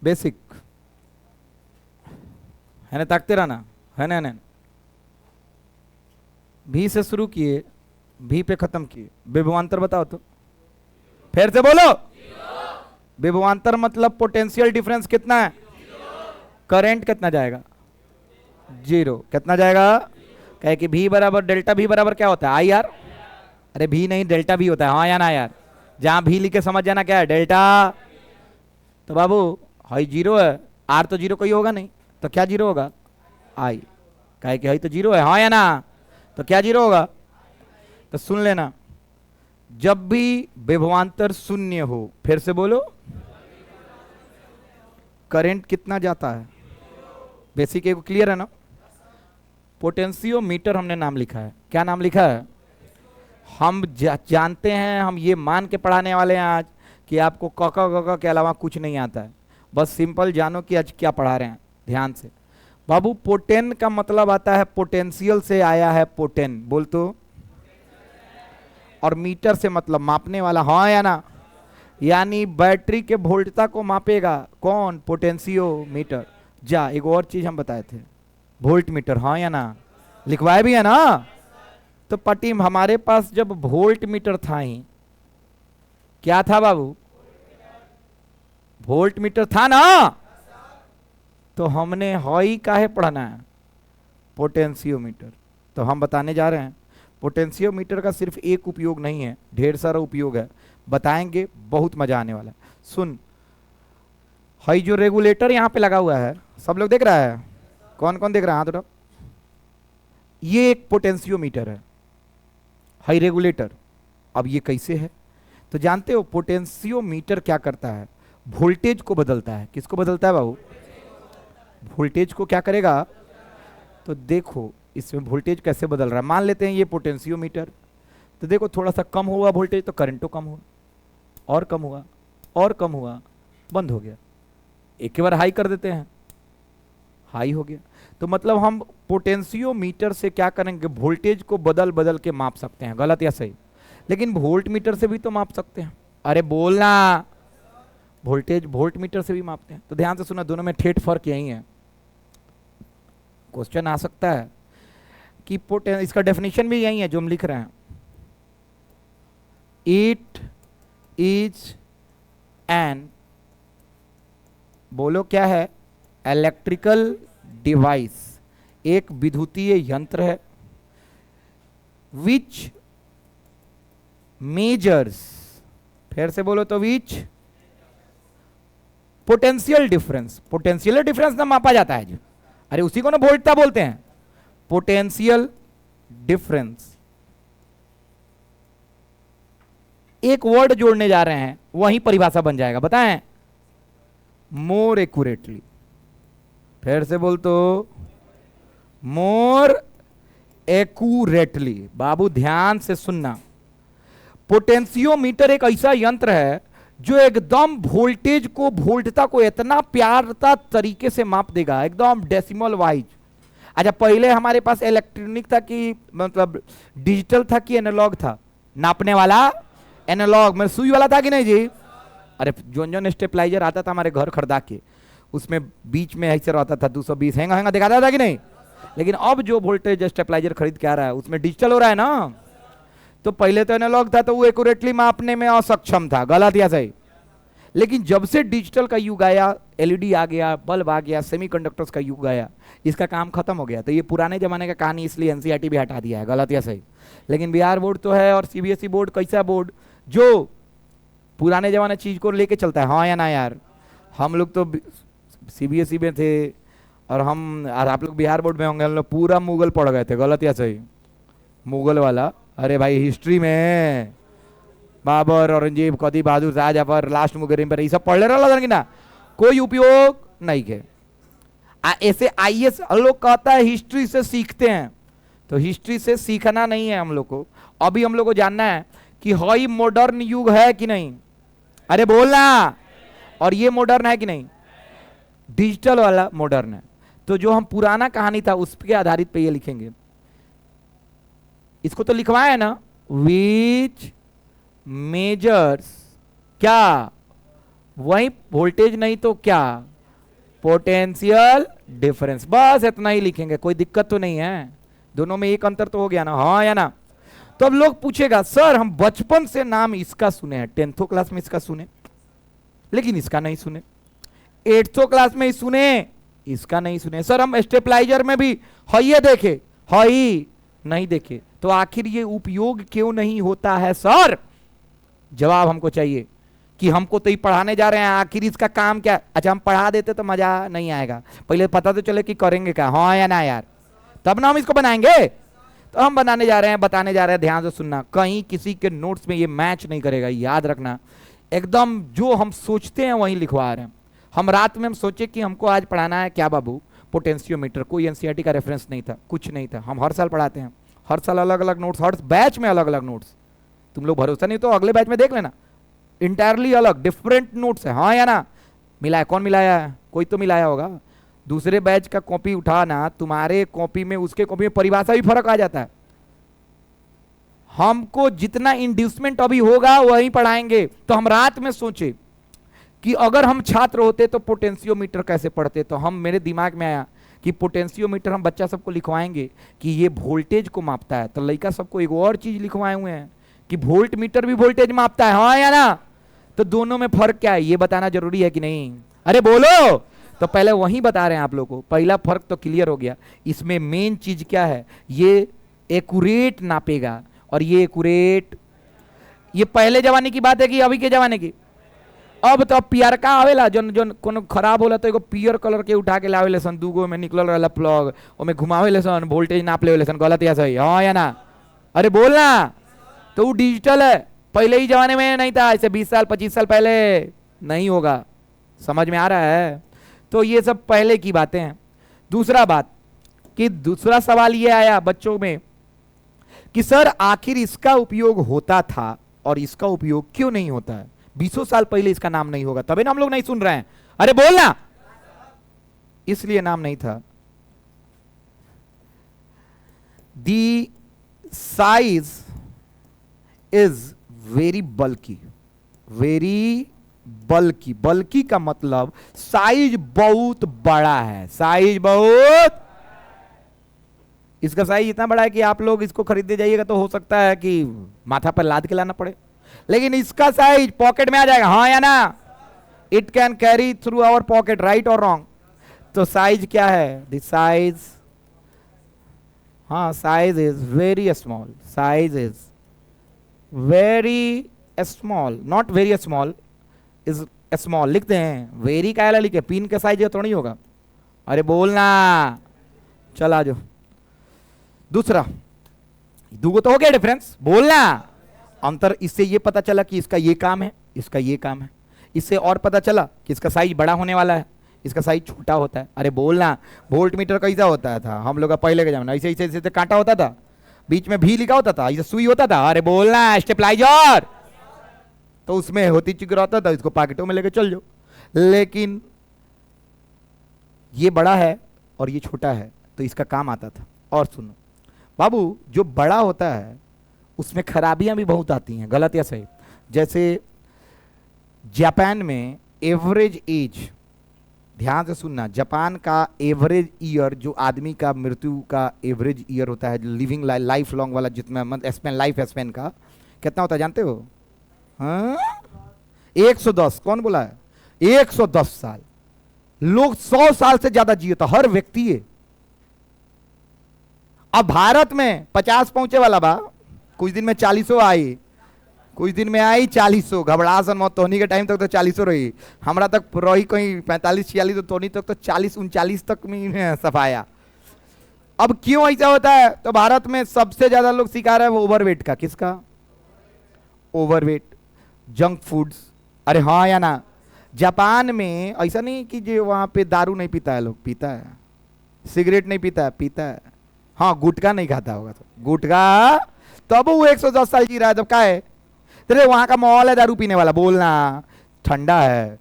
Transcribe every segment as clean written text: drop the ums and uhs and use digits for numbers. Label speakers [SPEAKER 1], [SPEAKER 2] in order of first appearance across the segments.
[SPEAKER 1] Basic है ना, ताकते रहना है ना। भी से शुरू किए, भी पे खत्म किए, विभवांतर बताओ तो, फिर से बोलो। विभवांतर मतलब पोटेंशियल डिफरेंस कितना है, करंट कितना जाएगा, जीरो। कितना जाएगा, कहे कि भी बराबर डेल्टा भी बराबर क्या होता है, आई आर। अरे भी नहीं, डेल्टा भी होता है, हाँ या ना यार। जहां भी लिखे समझ जाना क्या है, डेल्टा। तो बाबू हाई जीरो है, आर तो जीरो कोई होगा नहीं, तो क्या जीरो होगा, आई। कहे कि हाई तो जीरो है, हाँ या ना, तो क्या जीरो होगा। तो सुन लेना, जब भी विभवांतर शून्य हो, फिर से बोलो, करंट कितना जाता है, बेसिक एक क्लियर है ना। पोटेंशियोमीटर हमने नाम लिखा है, क्या नाम लिखा है, हम जानते हैं, हम ये मान के पढ़ाने वाले हैं आज कि आपको क के अलावा कुछ नहीं आता है। बस सिंपल जानो कि आज क्या पढ़ा रहे हैं, ध्यान से। बाबू पोटेन का मतलब आता है, पोटेंशियल से आया है पोटेन, बोल तो। और मीटर से मतलब मापने वाला, हाँ या ना। यानी बैटरी के वोल्टता को मापेगा कौन, पोटेंशियोमीटर। जा एक और चीज हम बताए थे, वोल्ट मीटर, हाँ या ना, लिखवाए भी है ना। तो पट्टी हमारे पास जब वोल्ट मीटर था ही, क्या था बाबू, वोल्ट मीटर था ना, तो हमने हॉई काहे पढ़ना है, पोटेंशियोमीटर। तो हम बताने जा रहे हैं, पोटेंशियोमीटर का सिर्फ एक उपयोग नहीं है, ढेर सारा उपयोग है, बताएंगे, बहुत मजा आने वाला है। सुन, हई जो रेगुलेटर यहां पे लगा हुआ है, सब लोग देख रहा है, कौन कौन देख रहा है हाथ उठाओ। ये एक पोटेंशियोमीटर है, हाई रेगुलेटर। अब ये कैसे है, तो जानते हो पोटेंशियोमीटर क्या करता है, वोल्टेज को बदलता है। किसको बदलता है बाबू, वोल्टेज को क्या करेगा। तो देखो इसमें वोल्टेज कैसे बदल रहा है, मान लेते हैं ये पोटेंशियोमीटर, तो देखो थोड़ा सा कम हुआ वोल्टेज तो करंट तो कम हुआ, और कम हुआ, और कम हुआ, बंद हो गया। एक बार हाई कर देते हैं, हाई हो गया। तो मतलब हम पोटेंशियोमीटर से क्या करेंगे, वोल्टेज को बदल बदल के माप सकते हैं, गलत या सही। लेकिन वोल्ट मीटर से भी तो माप सकते हैं, अरे बोलना, वोल्टेज वोल्ट मीटर से भी मापते हैं। तो ध्यान से सुना, दोनों में ठेठ फर्क यही है। क्वेश्चन आ सकता है कि इसका डेफिनेशन भी यही है जो हम लिख रहे हैं, इट इज एन, बोलो क्या है, इलेक्ट्रिकल डिवाइस, एक विद्युतीय यंत्र है, विच मेजर्स, फिर से बोलो तो विच, पोटेंशियल डिफरेंस। पोटेंशियल डिफरेंस ना मापा जाता है जो, अरे उसी को ना वोल्टता बोलते हैं, पोटेंशियल डिफरेंस। एक वर्ड जोड़ने जा रहे हैं, वही परिभाषा बन जाएगा, बताएं, मोर एक्यूरेटली। फिर से बोल तो, मोर एक्यूरेटली। बाबू ध्यान से सुनना, पोटेंशियोमीटर एक ऐसा यंत्र है जो एकदम वोल्टेज को, वोल्टता को इतना प्यारता तरीके से माप देगा, एकदम डेसिमल वाइज। अच्छा पहले हमारे पास इलेक्ट्रॉनिक था कि मतलब डिजिटल था कि एनालॉग था, नापने वाला एनालॉग में सुई वाला था कि नहीं जी। अरे जोन स्टेपलाइजर आता था हमारे घर खरीदा के, उसमें बीच में ऐसे रहता था 220 हैंगा हैंगा दिखाता था कि नहीं। लेकिन अब जो वोल्टेज स्टेपलाइजर खरीद के आ रहा है उसमें डिजिटल हो रहा है ना। तो पहले तो एनालॉग था तो वो एक्यूरेटली मापने में असक्षम था, गलत या सही। लेकिन जब से डिजिटल का युग आया, एलईडी आ गया, बल्ब आ गया, सेमीकंडक्टर्स का युग आया, इसका काम खत्म हो गया। तो ये पुराने जमाने का कहानी, इसलिए एनसीईआरटी भी हटा दिया है, गलत या सही। लेकिन बिहार बोर्ड तो है, और सीबीएसई बोर्ड कैसा बोर्ड जो पुराने जमाने चीज को लेके चलता है, हाँ या ना यार। हम लोग तो सीबीएसई में थे और आप लोग बिहार बोर्ड में होंगे, हम लोग पूरा मुगल पढ़ गए थे, गलत या सही। मुगल वाला, अरे भाई हिस्ट्री में बाबर, औरंगजेब, कदी बहादुर, शाहजहां, लास्ट मुगल पर, ये सब पढ़ ले रहा कि ना, कोई उपयोग नहीं के। ऐसे आईएएस लोग कहता है हिस्ट्री से सीखते हैं, तो हिस्ट्री से सीखना नहीं है हम लोग को। अभी हम लोग को जानना है कि हई मॉडर्न युग है कि नहीं, अरे बोलना, और ये मॉडर्न है कि नहीं, डिजिटल वाला मॉडर्न है। तो जो हम पुराना कहानी था उस पे आधारित पे ये लिखेंगे, इसको तो लिखवाए ना, विच मेजर्स क्या, वही वोल्टेज नहीं तो क्या, पोटेंशियल डिफरेंस, बस इतना ही लिखेंगे, कोई दिक्कत तो नहीं है, दोनों में एक अंतर तो हो गया ना, हाँ या ना। तो अब लोग पूछेगा सर हम बचपन से नाम इसका सुने हैं, 10th क्लास में इसका सुने, लेकिन इसका नहीं सुने, 8th क्लास में ही सुने, इसका नहीं सुने, सर हम स्टेपलाइजर में भी है देखे, है ही नहीं देखे, तो आखिर ये उपयोग क्यों नहीं होता है सर? जवाब हमको चाहिए कि हमको तो ये पढ़ाने जा रहे हैं, आखिर इसका काम क्या? अच्छा हम पढ़ा देते तो मजा नहीं आएगा, पहले पता तो चले कि करेंगे क्या, हाँ या ना यार, तब ना हम इसको बनाएंगे। तो हम बनाने जा रहे हैं, बताने जा रहे हैं, ध्यान से सुनना, कहीं किसी के नोट्स में ये मैच नहीं करेगा, याद रखना, एकदम जो हम सोचते हैं वही लिखवा रहे हैं। हम रात में हम सोचे कि हमको आज पढ़ाना है क्या बाबू, पोटेंशियोमीटर, कोई एनसीईआरटी का रेफरेंस नहीं था, कुछ नहीं था, हम हर साल पढ़ाते हैं, हर साल अलग अलग नोट्स, हर बैच में अलग अलग नोट्स, तुम लोग भरोसा नहीं तो अगले बैच में देख लेना, इंटायरली अलग डिफरेंट नोट्स है, हाँ या ना? मिलाया, कौन मिलाया है? कोई तो मिलाया होगा। दूसरे बैच का कॉपी उठाना, तुम्हारे कॉपी में उसके कॉपी में परिभाषा भी फर्क आ जाता है। हमको जितना इंड्यूसमेंट अभी होगा वही पढ़ाएंगे। तो हम रात में सोचे कि अगर हम छात्र होते तो पोटेंशियोमीटर कैसे पढ़ते, तो हम, मेरे दिमाग में आया कि पोटेंशियोमीटर हम बच्चा सबको लिखवाएंगे कि ये वोल्टेज को मापता है, तो लड़का सबको एक और चीज लिखवाए हुए हैं कि वोल्ट मीटर भी वोल्टेज मापता है, हाँ या ना? तो दोनों में फर्क क्या है ये बताना जरूरी है कि नहीं? अरे बोलो। तो पहले वही बता रहे हैं आप लोगों को, पहला फर्क तो क्लियर हो गया। इसमें मेन चीज क्या है, ये एक्यूरेट नापेगा, और ये एक्यूरेट, ये पहले जमाने की बात है कि अभी के जमाने की? अब तो पियर का आवेला, जन जन कोनो खराब होला तो एगो पियर कलर के उठा के लावेले सन, दूगो में निकलल रहला प्लग, ओमे घुमावेले सन, वोल्टेज नाप लेवेले सन, गलत या सही, हाँ या ना? अरे बोलना। तो वो डिजिटल है, पहले ही जमाने में नहीं था, ऐसे 20 साल 25 साल पहले नहीं होगा, समझ में आ रहा है? तो ये सब पहले की बातें हैं। दूसरा बात कि दूसरा सवाल ये आया बच्चों में कि सर आखिर इसका उपयोग होता था और इसका उपयोग क्यों नहीं होता है? 20 साल पहले इसका नाम नहीं होगा, तभी ना हम लोग नहीं सुन रहे हैं। अरे बोलना। इसलिए नाम नहीं था। The size is very bulky, very bulky, bulky का मतलब साइज बहुत बड़ा है, साइज बहुत, इसका साइज इतना बड़ा है कि आप लोग इसको खरीदने जाइएगा तो हो सकता है कि माथा पर लाद के लाना पड़े, लेकिन इसका साइज पॉकेट में आ जाएगा, हाँ या ना? It can carry through our pocket, right और रॉन्ग? तो साइज क्या है? द साइज, हाँ size is very small, size is very small, not very small, is small लिखते हैं, वेरी का लिखे, पिन के साइज तो नहीं होगा। अरे बोलना, चल आ जाओ। दूसरा, दूगो तो हो गया डिफरेंस, बोलना। अंतर इससे ये पता चला कि इसका ये काम है, इसका ये काम है, इससे और पता चला कि इसका साइज बड़ा होने वाला है, इसका साइज छोटा होता है। अरे बोलना। वोल्ट मीटर कैसा होता था हम लोग का पहले के जमाना, ऐसे ऐसे ऐसे कांटा होता था, बीच में भी लिखा होता था, ऐसे सुई होता था। अरे बोलना। स्टेपलाइजर, तो उसमें होती चिकराता था, इसको पॉकेटों में लेके चल जाओ। लेकिन ये बड़ा है और ये छोटा है, तो इसका काम आता था। और सुनो बाबू, जो बड़ा होता है उसमें खराबियां भी बहुत आती हैं, गलत या सही? जैसे जापान में एवरेज एज, ध्यान से सुनना, जापान का एवरेज ईयर, जो आदमी का मृत्यु का एवरेज ईयर होता है, लिविंग लाइफ लॉन्ग वाला, जितना स्पेन, लाइफ स्पेन का कितना होता है जानते हो? हाँ 110। कौन बोला है? 110 साल। लोग 100 साल से ज्यादा जिए था हर व्यक्ति है। अब भारत में 50 पहुंचे वाला बा, कुछ दिन में 40 आई, कुछ दिन में आई 40। घबरा सन मत, तोहनी के टाइम तक तो 40 रही, हमरा तक रही कहीं 45-46, तो तोहनी तक तो 40-39 तक में सफाया। अब क्यों ऐसा होता है? तो भारत में सबसे ज्यादा लोग शिकार है वो ओवरवेट का। किसका? Overweight, junk foods. अरे हाँ या ना? जापान में ऐसा नहीं कि जो वहां पे दारू नहीं पीता है, लोग पीता है, सिगरेट नहीं पीता है, पीता है, हाँ गुटखा नहीं खाता होगा, तो गुटखा, तब वो 110 साल जी रहा है। जब का है तेरे वहां का माहौल है दारू पीने वाला, बोलना। ठंडा है,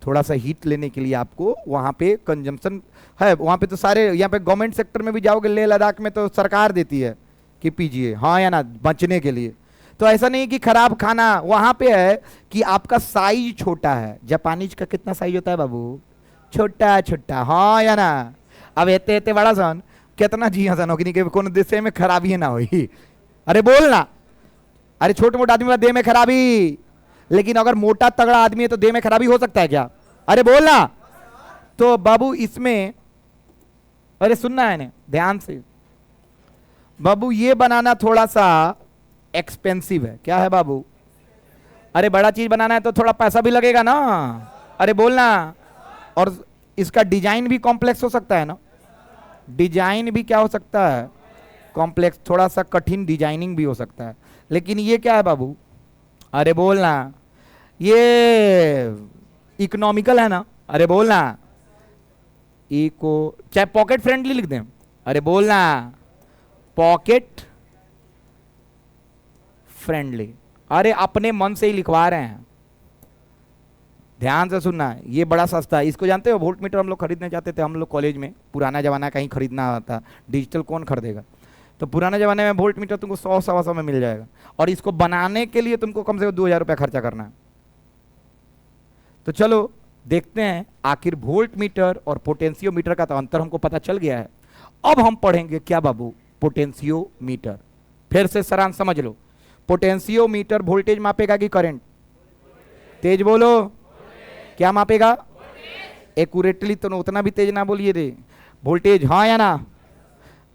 [SPEAKER 1] थोड़ा सा हीट लेने के लिए आपको वहां पे कंजम्पशन है, वहां पे तो सारे, यहाँ पे गवर्नमेंट सेक्टर में भी जाओगे, लेह लद्दाख में तो सरकार देती है कि पीजिए, हाँ या ना, बचने के लिए। तो ऐसा नहीं कि खराब खाना, वहां पे है कि आपका साइज छोटा है। जापानीज का कितना साइज होता है बाबू? छोटा छोटा, हाँ या ना। अब एते एते बड़ा सन कितना जी हसन होगी के कोनो देश में खराबी ना होई। अरे बोल ना, अरे छोटे मोटा आदमी देह में खराबी, लेकिन अगर मोटा तगड़ा आदमी है तो देह में खराबी हो सकता है क्या? अरे बोल ना। तो बाबू इसमें, अरे सुनना है ना ध्यान से बाबू, ये बनाना थोड़ा सा एक्सपेंसिव है। क्या है बाबू? अरे बड़ा चीज बनाना है तो थोड़ा पैसा भी लगेगा ना। अरे बोलना। और इसका डिजाइन भी कॉम्प्लेक्स हो सकता है ना, डिजाइन भी क्या हो सकता है? कॉम्प्लेक्स, थोड़ा सा कठिन डिजाइनिंग भी हो सकता है। लेकिन ये क्या है बाबू? अरे बोलना, ये इकोनॉमिकल है ना। अरे बोलना, इको, चाहे पॉकेट फ्रेंडली लिख दें। अरे बोलना, पॉकेट फ्रेंडली। अरे अपने मन से ही लिखवा रहे हैं, ध्यान से सुनना। ये बड़ा सस्ता है, इसको जानते हो? वोल्ट मीटर हम लोग खरीदने जाते थे, हम लोग कॉलेज में, पुराना जमाना कहीं खरीदना आता, डिजिटल कौन खरीदेगा? तो पुराने जमाने में वोल्ट मीटर तुमको 100-125 में मिल जाएगा, और इसको बनाने के लिए तुमको कम से कम 2000 रुपया खर्चा करना है। तो चलो देखते हैं, आखिर वोल्ट मीटर और पोटेंशियोमीटर का तो अंतर हमको पता चल गया है। अब हम पढ़ेंगे क्या बाबू? पोटेंशियोमीटर। फिर से सारांश समझ लो। पोटेंशियोमीटर वोल्टेज मापेगा कि करंट? तेज बोलो, क्या मापेगा? एक्यूरेटली, तो उतना भी तेज ना बोलिए रे। वोल्टेज, हाँ या ना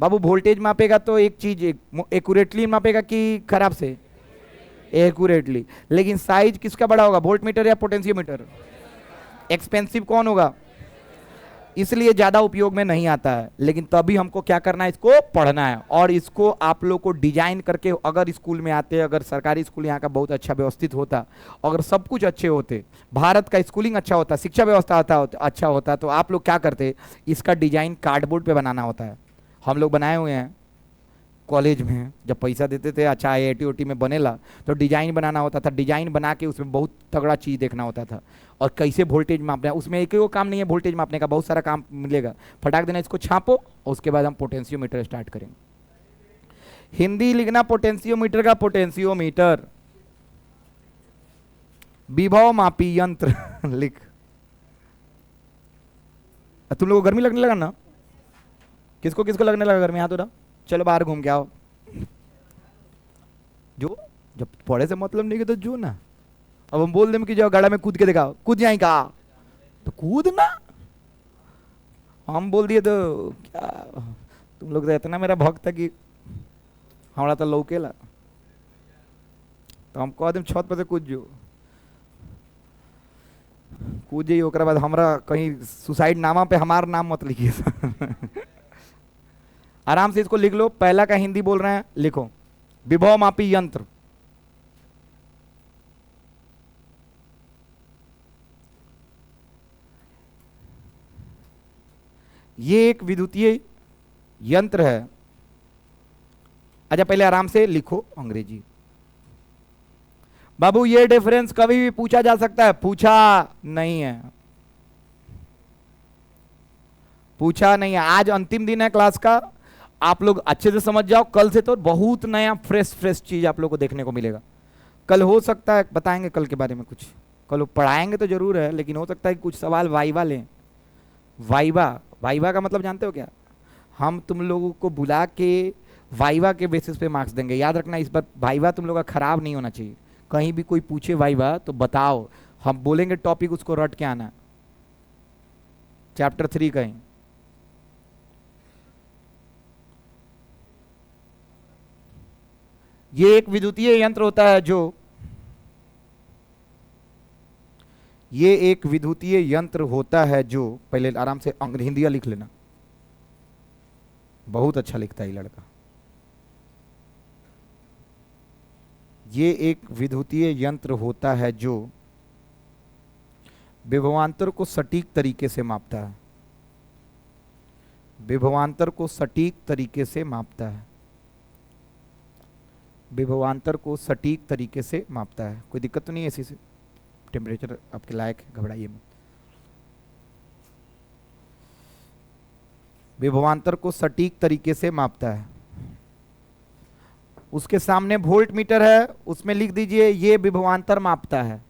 [SPEAKER 1] बाबू? वोल्टेज मापेगा तो एक चीज एक्यूरेटली मापेगा कि खराब से? एक्यूरेटली। लेकिन साइज किसका बड़ा होगा, वोल्ट मीटर या पोटेंशियोमीटर? एक्सपेंसिव कौन होगा? इसलिए ज्यादा उपयोग में नहीं आता है। लेकिन तभी हमको क्या करना है, इसको पढ़ना है, और इसको आप लोग को डिजाइन करके, अगर स्कूल में आते, अगर सरकारी स्कूल यहाँ का बहुत अच्छा व्यवस्थित होता, अगर सब कुछ अच्छे होते, भारत का स्कूलिंग अच्छा होता, शिक्षा व्यवस्था अच्छा होता, तो आप लोग क्या करते, इसका डिजाइन कार्डबोर्ड पे बनाना होता है। हम लोग बनाए हुए हैं कॉलेज में, जब पैसा देते थे, अच्छा IIT OT में बनेला, तो डिजाइन बनाना होता था। डिजाइन बना के उसमें बहुत तगड़ा चीज़ देखना होता था, और कैसे वोल्टेज मापना है। उसमें एक ही वो काम नहीं है वोल्टेज मापने का, बहुत सारा काम मिलेगा। फटाक देना, इसको छापो, और उसके बाद हम पोटेंशियोमीटर स्टार्ट करेंगे। हिंदी लिखना पोटेंशियोमीटर का, पोटेंशियोमीटर विभव मापी यंत्र लिख। तुम लोगों को गर्मी लगने लगा ना? किसको किसको लगने लगा गर्मी? हाथ उठा, चलो बाहर घूम के आओ। जो जब पढ़े से मतलब नहीं कि तो जो ना। अब हम बोल दें कि जाओ गाड़ा में कूद के दिखाओ, कूद जाए कहा तो कूद ना। हम बोल दिए तो क्या, तुम लोग तो इतना मेरा भक्त है कि हमारा तो लौकेला, तो हम कह दें छत पर से कूद जो, कूद जाइए। ओकरा बाद हमारा कहीं सुसाइड नामा पे हमारा नाम मत लिखिए। आराम से इसको लिख लो। पहला का हिंदी बोल रहे हैं, लिखो विभव मापी यंत्र। ये एक विद्युतीय यंत्र है। अच्छा पहले आराम से लिखो अंग्रेजी। बाबू ये डिफरेंस कभी भी पूछा जा सकता है? पूछा नहीं है, पूछा नहीं है। आज अंतिम दिन है क्लास का, आप लोग अच्छे से समझ जाओ। कल से तो बहुत नया फ्रेश चीज आप लोग को देखने को मिलेगा। कल हो सकता है बताएंगे कल के बारे में कुछ, कल पढ़ाएंगे तो जरूर है, लेकिन हो सकता है कि कुछ सवाल वाइवा लें। वाइवा, वाइवा का मतलब जानते हो क्या? हम तुम लोगों को बुला के वाइवा के बेसिस पे मार्क्स देंगे। याद रखना इस बार वाइवा तुम लोग का खराब नहीं होना चाहिए। कहीं भी कोई पूछे वाइवा तो बताओ, हम बोलेंगे टॉपिक, उसको रट के आना। चैप्टर 3 कहीं ये एक विद्युतीय यंत्र होता है जो, ये एक विद्युतीय यंत्र होता है जो, पहले आराम से हिंदी लिख लेना, बहुत अच्छा लिखता है ये लड़का। ये एक विद्युतीय यंत्र होता है जो विभवांतर को सटीक तरीके से मापता है। विभवांतर को सटीक तरीके से मापता है। विभवांतर को सटीक तरीके से मापता है। कोई दिक्कत तो नहीं है इसी से? टेम्परेचर आपके लायक, घबराइए मत। विभवांतर को सटीक तरीके से मापता है। उसके सामने वोल्ट मीटर है, उसमें लिख दीजिए ये विभवांतर मापता है।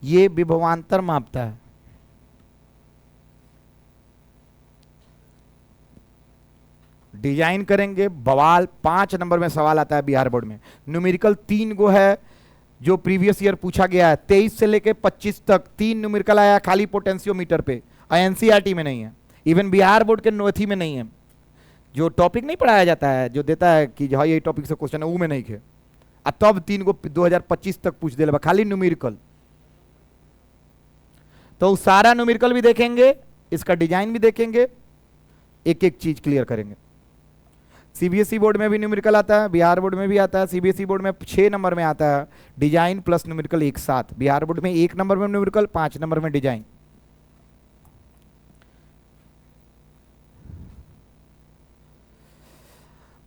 [SPEAKER 1] ये विभवांतर मापता है। डिजाइन करेंगे बवाल। 5 नंबर में सवाल आता है बिहार बोर्ड में। न्यूमेरिकल 3 गो है जो प्रीवियस ईयर पूछा गया है, 23 से लेके 25 तक 3 न्यूमेरिकल आया खाली पोटेंशियोमीटर पे, और एनसीईआरटी में नहीं है, इवन बिहार बोर्ड के नोथी में नहीं है। जो टॉपिक नहीं पढ़ाया जाता है, जो देता है कि हाँ ये टॉपिक से क्वेश्चन है, वो में नहीं खे, और तब 3 गो 2025 तक पूछ दे खाली न्यूमेरिकल। तो सारा न्यूमेरिकल भी देखेंगे, इसका डिजाइन भी देखेंगे, एक एक चीज क्लियर करेंगे। सीबीएसई बोर्ड में भी न्यूमेरिकल आता है, बिहार बोर्ड में भी आता है। सीबीएसई बोर्ड में 6 नंबर में आता है डिजाइन प्लस न्यूमेरिकल एक साथ। बिहार बोर्ड में 1 नंबर में न्यूमेरिकल, 5 नंबर में डिजाइन।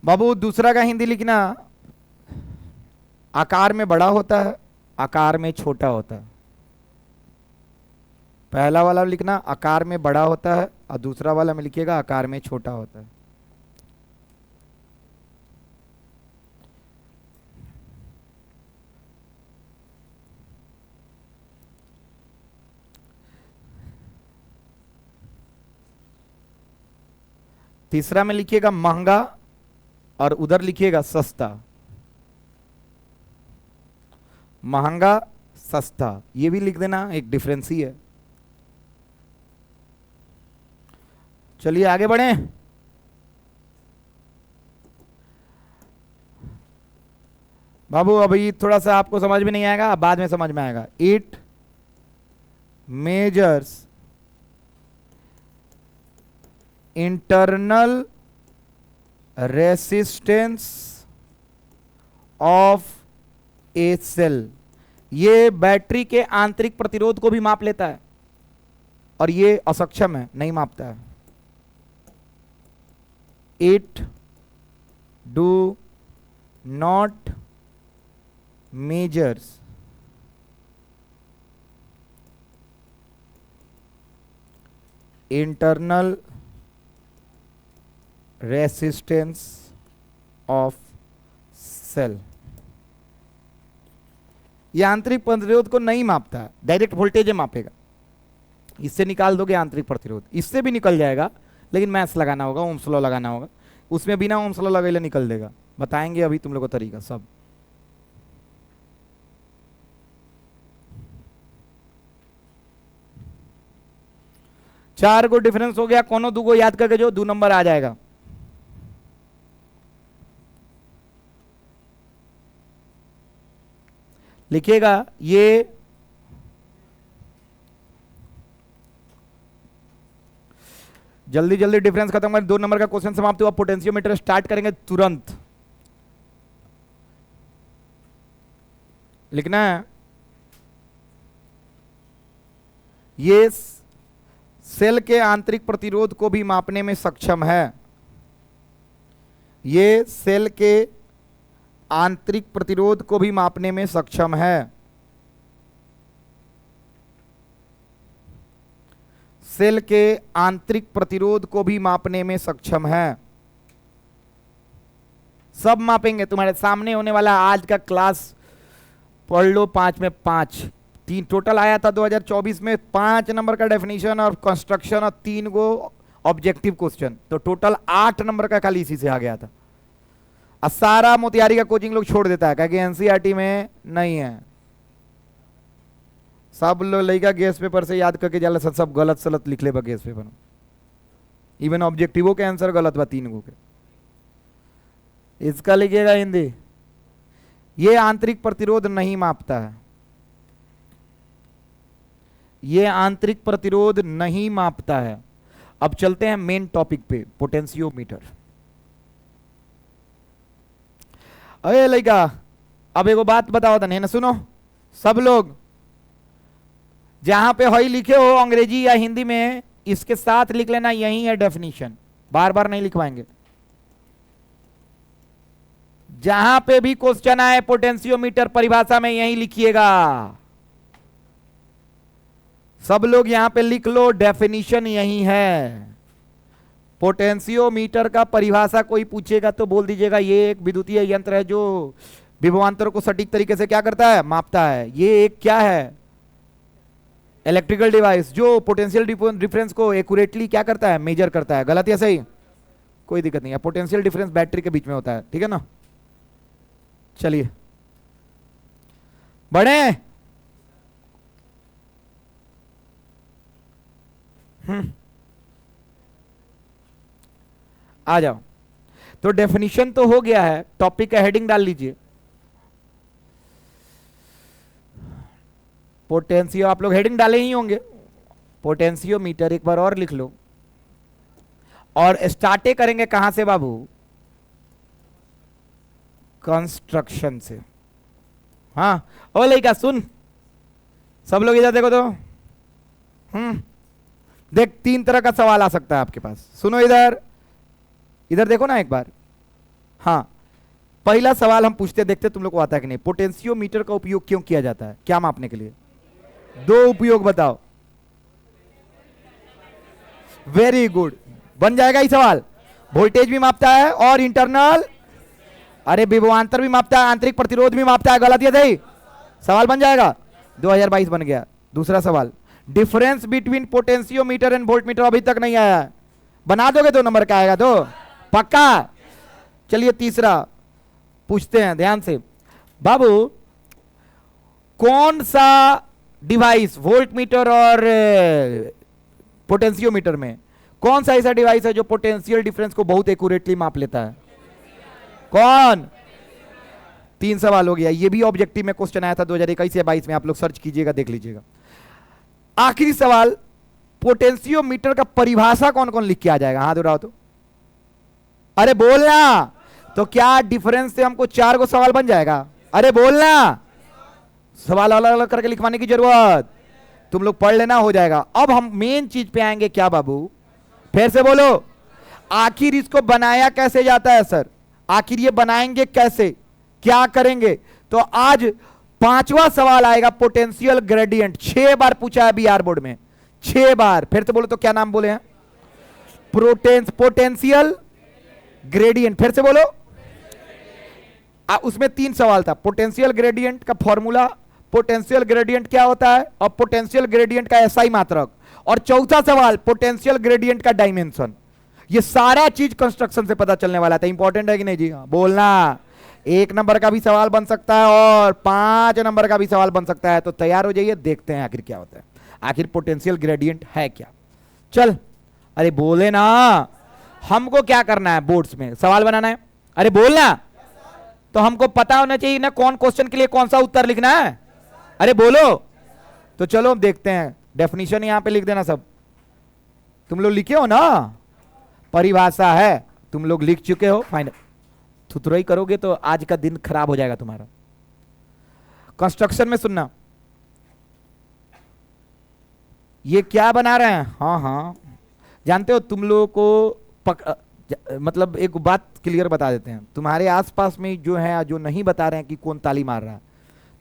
[SPEAKER 1] बाबू दूसरा का हिंदी लिखना, आकार में बड़ा होता है, आकार में छोटा होता है। पहला वाला लिखना आकार में बड़ा होता है, और दूसरा वाला में लिखिएगा आकार में छोटा होता है। तीसरा में लिखिएगा महंगा, और उधर लिखिएगा सस्ता। महंगा सस्ता ये भी लिख देना, एक डिफरेंस ही है। चलिए आगे बढ़ें। बाबू अभी थोड़ा सा आपको समझ में नहीं आएगा, बाद में समझ में आएगा। It measures internal resistance of a cell. ये बैटरी के आंतरिक प्रतिरोध को भी माप लेता है, और ये असक्षम है, नहीं मापता है। It do not measures internal resistance of cell. यह आंतरिक प्रतिरोध को नहीं मापता है, डायरेक्ट वोल्टेज मापेगा। इससे निकाल दोगे आंतरिक प्रतिरोध, इससे भी निकल जाएगा, लेकिन मैथ्स लगाना होगा, ओम्स लॉ लगाना होगा। उसमें बिना ओम्स लॉ लगाए निकल देगा। बताएंगे अभी तुम लोग को तरीका सब। चार को डिफरेंस हो गया, कोनो दो को याद करके जो 2 नंबर आ जाएगा। लिखिएगा ये जल्दी जल्दी डिफरेंस खत्म कर, 2 नंबर का क्वेश्चन समाप्त हुआ। पोटेंशियोमीटर स्टार्ट करेंगे तुरंत। लिखना है ये सेल के आंतरिक प्रतिरोध को भी मापने में सक्षम है। ये सेल के आंतरिक प्रतिरोध को भी मापने में सक्षम है। सेल के आंतरिक प्रतिरोध को भी मापने में सक्षम है। सब मापेंगे, तुम्हारे सामने होने वाला आज का क्लास पढ़ लो। 5 में 5, 3 टोटल आया था 2024 में। 5 नंबर का डेफिनेशन और कंस्ट्रक्शन और 3 गो ऑब्जेक्टिव क्वेश्चन, तो टोटल 8 नंबर का खाली इसी से आ गया था। और सारा मोतिहारी का कोचिंग लोग छोड़ देता है, क्योंकि एनसीईआरटी में नहीं है। सब लोग लड़का गेस पेपर से याद करके जाला, सब गलत सलत लिख ले बा गेस पेपर में। इवन ऑब्जेक्टिवों के आंसर गलत बा 3 गो के। इसका लिखिएगा हिंदी, ये आंतरिक प्रतिरोध नहीं मापता है। ये आंतरिक प्रतिरोध नहीं मापता है। अब चलते हैं मेन टॉपिक पे, पोटेंशियोमीटर। अरे लड़का अब एगो बात बताओ तने ना, सुनो सब लोग, जहां पे हई लिखे हो अंग्रेजी या हिंदी में, इसके साथ लिख लेना यही है डेफिनेशन, बार बार नहीं लिखवाएंगे। जहां पे भी क्वेश्चन आए पोटेंशियोमीटर परिभाषा में यही लिखिएगा। सब लोग यहां पे लिख लो, डेफिनेशन यही है। पोटेंशियोमीटर का परिभाषा कोई पूछेगा तो बोल दीजिएगा ये एक विद्युतीय यंत्र है जो विभवांतर को सटीक तरीके से क्या करता है, मापता है। ये एक क्या है, इलेक्ट्रिकल डिवाइस जो पोटेंशियल डिफरेंस को एक्यूरेटली क्या करता है, मेजर करता है। गलत या सही? कोई दिक्कत नहीं है, पोटेंशियल डिफरेंस बैटरी के बीच में होता है, ठीक है ना। चलिए बढ़े। आ जाओ। तो डेफिनेशन तो हो गया है, टॉपिक का हेडिंग डाल लीजिए। पोटेंशियो, आप लोग हेडिंग डाले ही होंगे, पोटेंशियोमीटर एक बार और लिख लो। और स्टार्टे करेंगे कहां से बाबू? कंस्ट्रक्शन से। हाँ ओ लड़का सुन, सब लोग इधर देखो तो। देख, तीन तरह का सवाल आ सकता है आपके पास, सुनो इधर, इधर देखो ना एक बार। हाँ, पहला सवाल हम पूछते देखते तुम लोग को आता है कि नहीं। पोटेंशियोमीटर का उपयोग क्यों किया जाता है? क्या मापने के लिए? दो उपयोग बताओ। वेरी गुड, बन जाएगा ही सवाल। वोल्टेज भी मापता है और इंटरनल, अरे विभवांतर भी मापता है, आंतरिक प्रतिरोध भी मापता है। गलत या सही? सवाल बन जाएगा। 2022 बन गया। दूसरा सवाल, difference between potentiometer and voltmeter अभी तक नहीं आया है, बना दोगे 2 नंबर का आएगा तो पक्का। चलिए तीसरा पूछते हैं ध्यान से बाबू, कौन सा डिवाइस वोल्टमीटर और पोटेंशियोमीटर में कौन सा ऐसा डिवाइस है जो पोटेंशियल डिफरेंस को बहुत एक्यूरेटली माप लेता है? कौन? 3 सवाल हो गया। ये भी ऑब्जेक्टिव में क्वेश्चन आया था 2021 या 22 में, आप लोग सर्च कीजिएगा देख लीजिएगा। आखिरी सवाल, पोटेंशियोमीटर का परिभाषा कौन कौन लिख के आ जाएगा? हाथ उठाओ तो। अरे बोलना। तो क्या डिफरेंस से हमको 4 को सवाल बन जाएगा? अरे बोलना। सवाल अलग अलग करके लिखवाने की जरूरत, तुम लोग पढ़ लेना, हो जाएगा। अब हम मेन चीज पे आएंगे। क्या बाबू? फिर से बोलो। आखिर इसको बनाया कैसे जाता है सर? आखिर ये बनाएंगे कैसे, क्या करेंगे? तो आज 5वां सवाल आएगा, पोटेंशियल ग्रेडियंट। 6 बार पूछा है बीआर बोर्ड में, 6 बार। फिर से बोलो तो क्या नाम बोले हैं? Potential gradient. फिर से बोलो। उसमें 3 सवाल था, पोटेंशियल ग्रेडियंट का फॉर्मूला, पोटेंशियल ग्रेडियंट क्या होता है, और पोटेंशियल ग्रेडियंट का एसआई मात्रक, और चौथा सवाल पोटेंशियल ग्रेडियंट का डायमेंशन। ये सारा चीज कंस्ट्रक्शन से पता चलने वाला था। इंपॉर्टेंट है कि नहीं जी? बोलना। 1 नंबर का भी सवाल बन सकता है और 5 नंबर का भी सवाल बन सकता है। तो तैयार हो जाइए, देखते हैं आखिर क्या होता है, आखिर पोटेंशियल ग्रेडियंट है क्या। चल, अरे बोले ना। हमको क्या करना है? बोर्ड्स में सवाल बनाना है। अरे बोलना। तो हमको पता होना चाहिए ना कौन क्वेश्चन के लिए कौन सा उत्तर लिखना है। अरे बोलो। तो चलो हम देखते हैं। डेफिनेशन यहां पे लिख देना सब, तुम लोग लिखे हो ना। परिभाषा है, तुम लोग लिख चुके हो, फाइनल। थुथुरई करोगे तो आज का दिन खराब हो जाएगा तुम्हारा। कंस्ट्रक्शन में सुनना, ये क्या बना रहे हैं? हाँ हाँ जानते हो। तुम लोगों को मतलब एक बात क्लियर बता देते हैं, तुम्हारे आसपास में जो है, जो नहीं बता रहे हैं कि कौन ताली मार रहा है,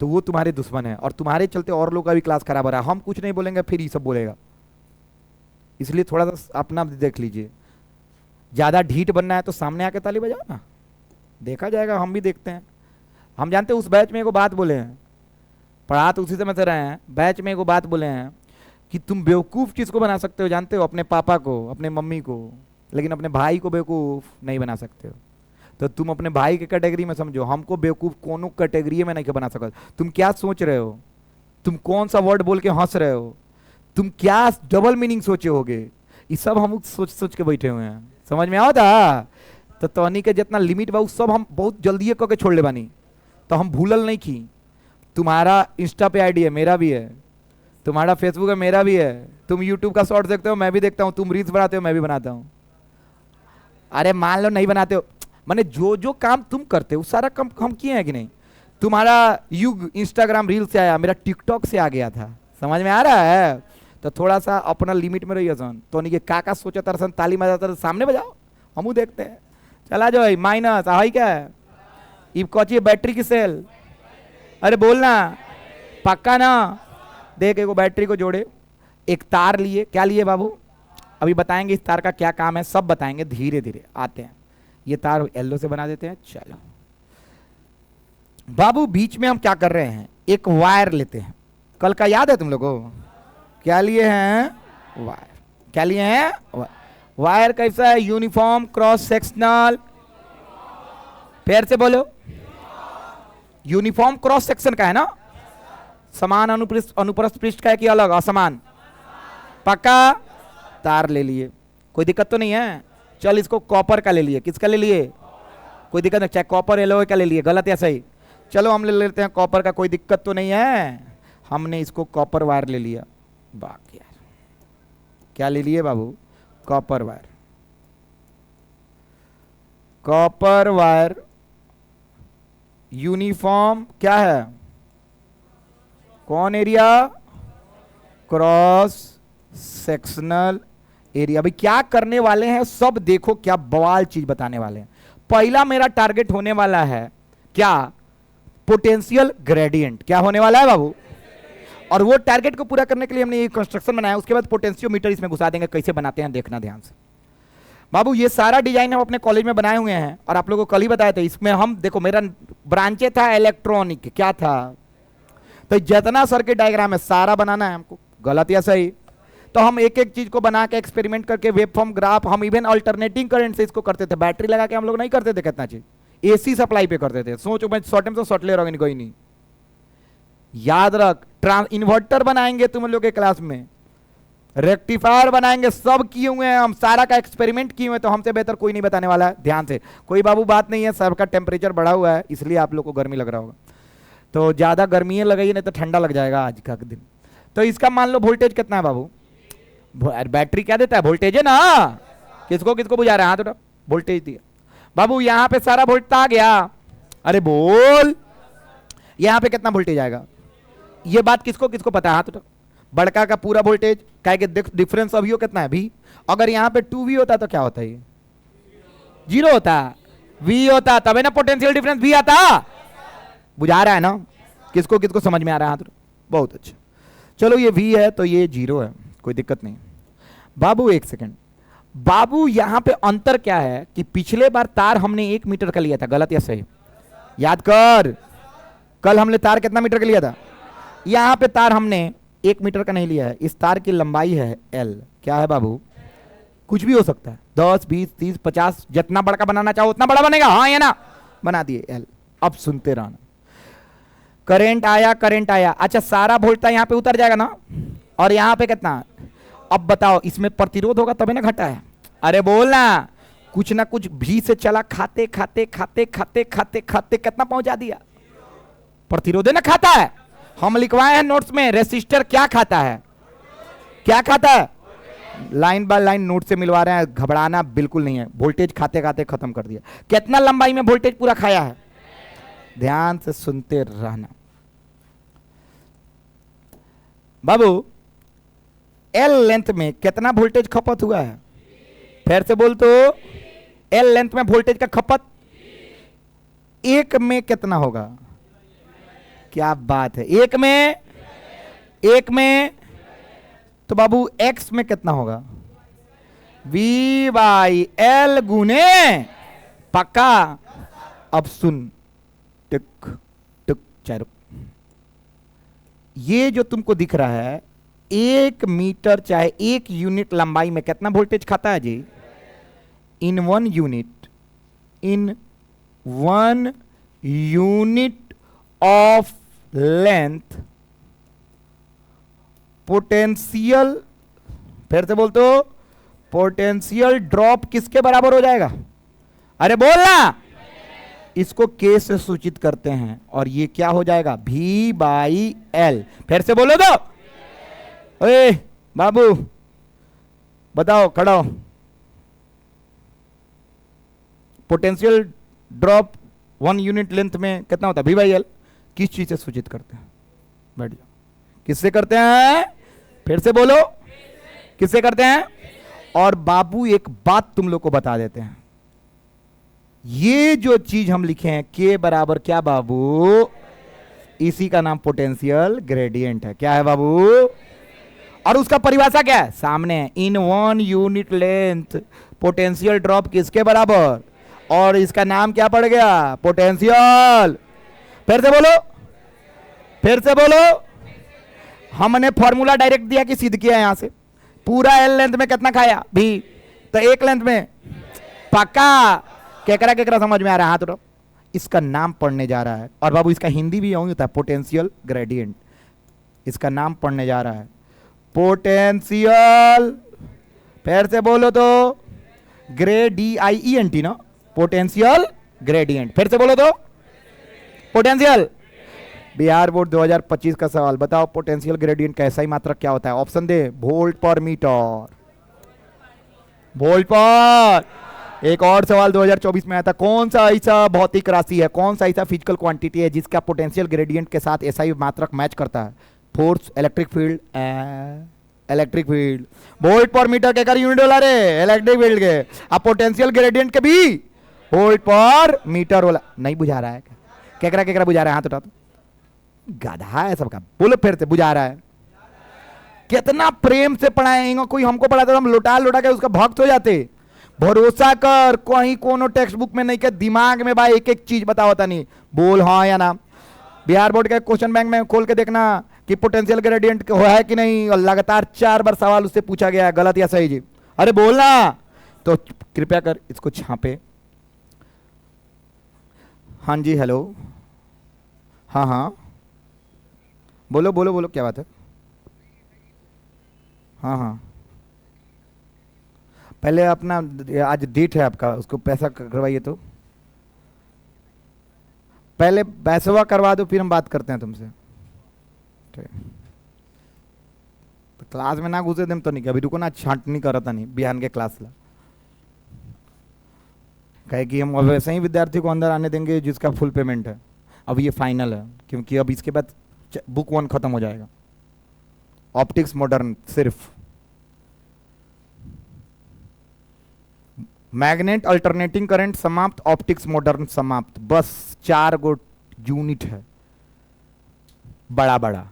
[SPEAKER 1] तो वो तुम्हारे दुश्मन है, और तुम्हारे चलते और लोगों का भी क्लास खराब हो रहा है। हम कुछ नहीं बोलेंगे, फिर ये सब बोलेगा। इसलिए थोड़ा सा अपना देख लीजिए। ज्यादा ढीठ बनना है तो सामने आके ताली बजाओ ना, देखा जाएगा। हम भी देखते हैं। हम जानते हैं उस बैच में एगो बात बोले हैं, पढ़ा तो उसी समय से रहे हैं। बैच में एगो बात बोले हैं कि तुम बेवकूफ किसको बना सकते हो जानते हो? अपने पापा को, अपने मम्मी को, लेकिन अपने भाई को बेवकूफ नहीं बना सकते हो। तो तुम अपने भाई के कैटेगरी में समझो, हमको बेवकूफ कोनो कैटेगरी में नहीं बना सकते। तुम क्या सोच रहे हो? तुम कौन सा वर्ड बोल के हंस रहे हो? तुम क्या डबल मीनिंग सोचे होगे? ये सब हम सोच सोच के बैठे हुए हैं। समझ में आता? तो तोहनी के जितना लिमिट बा सब हम बहुत जल्दी करके छोड़ ले बानी। तो हम भूलल नहीं की। तुम्हारा इंस्टा पे आईडी है, मेरा भी है। तुम्हारा फेसबुक है, मेरा भी है। तुम यूट्यूब का शॉर्ट देखते हो, मैं भी देखता हूँ। तुम रील्स बनाते हो, मैं भी बनाता हूँ। अरे मान लो नहीं बनाते हो, माने जो जो काम तुम करते हो सारा काम हम किए हैं कि नहीं? तुम्हारा युग इंस्टाग्राम रील से आया, मेरा टिकटॉक से आ गया था। समझ में आ रहा है? तो थोड़ा सा अपना लिमिट में रहिए सन। तो नहीं का सोचा तरसन ताली बजाता सामने बजाओ, हमू देखते हैं। चला जाओ माइनस आई क्या है? इब कौची बैटरी की सेल। अरे बोलना पक्का ना। देख एगो बैटरी को जोड़े, एक तार लिए। क्या लिए बाबू? अभी बताएंगे इस तार का क्या काम है, सब बताएंगे धीरे धीरे। आते हैं, ये तार येलो से बना देते हैं। चलो बाबू, बीच में हम क्या कर रहे हैं? एक वायर लेते हैं। कल का याद है तुम लोगों को? क्या लिए हैं? वायर। क्या लिए हैं? वायर कैसा है? Uniform cross sectional. फिर से बोलो। यूनिफॉर्म क्रॉस सेक्शन का है ना? समान अनुप्रस्थ पृष्ठ का है कि अलग? असमान। पक्का? तार ले लिए, कोई दिक्कत तो नहीं है। चल इसको कॉपर का ले लिए। किसका ले लिए? कोई दिक्कत नहीं, चाहे कॉपर एलॉय का ले लिए। गलत या सही? चलो हम ले लेते हैं कॉपर का, कोई दिक्कत तो नहीं है। हमने इसको कॉपर वायर ले लिया। बाकी यार क्या ले लिए बाबू? Copper wire. Copper wire uniform क्या है? कौन एरिया? Cross sectional area. भाई क्या करने वाले हैं सब देखो, क्या बवाल चीज बताने वाले हैं। पहला मेरा टारगेट होने वाला है क्या? Potential gradient. क्या होने वाला है बाबू? और वो टारगेट को पूरा करने के लिए हमने ये कंस्ट्रक्शन बनाया। उसके बाद पोटेंशियोमीटर इसमें घुसा देंगे। कैसे बनाते हैं देखना ध्यान से बाबू। ये सारा डिजाइन हम अपने कॉलेज में बनाए हुए हैं और आप लोगों को कल ही बताए थे। इसमें हम देखो, मेरा ब्रांचे था इलेक्ट्रॉनिक। क्या था? तो जितना सर्किट डायग्राम है सारा बनाना है हमको। गलत या सही? तो हम एक एक चीज को बना के एक्सपेरिमेंट करके वेवफॉर्म ग्राफ, हम इवन अल्टरनेटिंग करंट से इसको करते थे। बैटरी लगा के हम लोग नहीं करते थे। कितना चीज एसी सप्लाई पे करते थे। सोचो मैं शॉर्ट टाइम से शॉर्ट ले रहा हूँ, कोई नहीं। याद रख, इन्वर्टर बनाएंगे तुम लोग के क्लास में, रेक्टिफायर बनाएंगे, सब किए हुए हैं हम। सारा का एक्सपेरिमेंट किए हुए हैं। तो हमसे बेहतर कोई नहीं बताने वाला है। ध्यान से, कोई बाबू बात नहीं है। सबका टेम्परेचर बढ़ा हुआ है इसलिए आप लोग को गर्मी लग रहा होगा। तो ज्यादा गर्मी लगाइए नहीं तो ठंडा लग जाएगा आज का दिन। तो इसका मान लो वोल्टेज कितना है बाबू? बैटरी क्या देता है? वोल्टेज है ना। किसको किसको बुझा रहा है? हाथ उठा। वोल्टेज दिया बाबू। यहां पे सारा वोल्ट आ गया। अरे बोल, यहां पे कितना वोल्टेज आएगा? ये बात किसको किसको पता है? हाथ उठा। बड़का का पूरा वोल्टेज क्या कि डिफरेंस अभी कितना है? भी। अगर यहां पे 2V होता तो क्या होता है? 0 होता। V होता तब है ना पोटेंशियल डिफरेंस V आता। बुझा रहा है ना? किसको किसको समझ में आ रहा है? हाथ। बहुत अच्छा। चलो ये V है तो ये 0 है, कोई दिक्कत नहीं। बाबू एक सेकंड बाबू, यहां पे अंतर क्या है कि पिछले बार तार हमने 1 मीटर का लिया था। गलत या सही? याद कर, कल हमने तार कितना मीटर का लिया था? यहां पे तार हमने 1 मीटर का नहीं लिया है। इस तार की लंबाई है L। क्या है बाबू? कुछ भी हो सकता है, 10 20 30 50, जितना बड़ा बनाना चाहो उतना बड़ा बनेगा। हाँ या ना? बना दिए L। अब सुनते रहना। करंट आया, करंट आया। अच्छा सारा वोल्टेज यहां पे उतर जाएगा ना? और यहां पे कितना? अब बताओ, इसमें प्रतिरोध होगा तभी ना घटा है। अरे बोलना, कुछ ना कुछ भी से चला, खाते खाते खाते खाते खाते खाते कितना पहुंचा दिया? प्रतिरोध ना खाता है। हम लिखवाए हैं नोट्स में, रेसिस्टर क्या खाता है? क्या खाता है? लाइन बाय लाइन नोट से मिलवा रहे हैं, घबराना बिल्कुल नहीं है। वोल्टेज खाते खाते खत्म कर दिया। कितना लंबाई में वोल्टेज पूरा खाया है? ध्यान से सुनते रहना बाबू। L लेंथ में कितना वोल्टेज खपत हुआ है? फिर से बोल तो। L लेंथ में वोल्टेज का खपत 1 में कितना होगा? क्या बात है? 1 में तो बाबू X में कितना होगा? V/L गुने। पक्का? अब सुन, टिक टिक चारों। ये जो तुमको दिख रहा है 1 मीटर चाहे 1 यूनिट लंबाई में कितना वोल्टेज खाता है जी? इन 1 यूनिट ऑफ लेंथ पोटेंशियल, फिर से बोल तो, पोटेंशियल ड्रॉप किसके बराबर हो जाएगा? अरे बोलना। इसको K से सूचित करते हैं और ये क्या हो जाएगा? V/L। फिर से बोलो तो। ओए बाबू बताओ, खड़ा हो। पोटेंशियल ड्रॉप 1 यूनिट लेंथ में कितना होता है? V/L। किस चीज से सूचित करते हैं? बैठ जाओ। किससे करते हैं? फिर से बोलो, किससे करते हैं? और बाबू एक बात तुम लोग को बता देते हैं, ये जो चीज हम लिखे हैं K बराबर क्या बाबू? इसी का नाम पोटेंशियल ग्रेडियंट है। क्या है बाबू? और उसका परिभाषा क्या है? सामने है। इन 1 यूनिट लेंथ पोटेंशियल ड्रॉप किसके बराबर? और इसका नाम क्या पड़ गया? पोटेंशियल। फिर से बोलो, फिर से बोलो। हमने फॉर्मूला डायरेक्ट दिया कि सिद्ध किया? यहां से पूरा L लेंथ में कितना खाया? भी। तो एक लेंथ में पक्का। केकरा केकरा समझ में आ रहा है? हाथ उठाओ। इसका नाम पढ़ने जा रहा है, और बाबू इसका हिंदी भी यूं होता है, पोटेंशियल ग्रेडियंट। इसका नाम पढ़ने जा रहा है पोटेंशियल, फिर से बोलो तो, ग्रेडिएंट ना, पोटेंशियल ग्रेडियंट। फिर से बोलो तो, पोटेंशियल। बिहार बोर्ड 2025 का सवाल, बताओ पोटेंशियल ग्रेडियंट का SI मात्रक क्या होता है? ऑप्शन दे, वोल्ट पर मीटर, वोल्ट पर। एक और सवाल 2024 में आया था, कौन सा ऐसा भौतिक राशि है, कौन सा ऐसा फिजिकल क्वांटिटी है जिसका पोटेंशियल ग्रेडियंट के साथ SI मात्रक मैच करता है? Force, electric field, electric field. Volt पर मीटर के कर यूनिट वाला रे, इलेक्ट्रिक फील्ड के। अब पोटेंशियल ग्रेडियंट के भी वोल्ट पर मीटर वाला। नहीं बुझा रहा है? केकरा केकरा बुझा रहा है? हाथ उठा। तो गधा है सबका, बोलो फिर से, बुझा रहा है? कितना प्रेम से पढ़ाएंगे, कोई हमको पढ़ाता तो हम लुटा लुटा के उसका भक्त हो जाते। भरोसा कर, कहीं कोनो टेक्स्ट बुक में नहीं के दिमाग में भाई एक एक चीज बताओ था नहीं, बोल हाँ या ना। बिहार बोर्ड के क्वेश्चन बैंक में खोल के देखना कि पोटेंशियल ग्रेडियंट है कि नहीं, और लगातार 4 बार सवाल उससे पूछा गया है, गलत या सही जी। अरे बोलना तो कृपया कर इसको छापे। हाँ जी, हेलो, हाँ हाँ, बोलो बोलो बोलो, क्या बात है? हाँ हाँ, पहले अपना, आज डेट है आपका, उसको पैसा करवाइए। तो पहले पैसवा करवा दो, फिर हम बात करते हैं तुमसे। ठीक, तो क्लास में ना घुसे देम तो नहीं, अभी रुको ना, छांटनी कर रहा था नहीं बिहान के क्लास ला, कहे कि हम वैसे ही विद्यार्थी को अंदर आने देंगे जिसका फुल पेमेंट है। अब ये फाइनल है, क्योंकि अब इसके बाद बुक 1 खत्म हो जाएगा, ऑप्टिक्स मॉडर्न सिर्फ। मैग्नेट अल्टरनेटिंग करंट समाप्त, ऑप्टिक्स मॉडर्न समाप्त, बस 4 गो यूनिट है बड़ा बड़ा।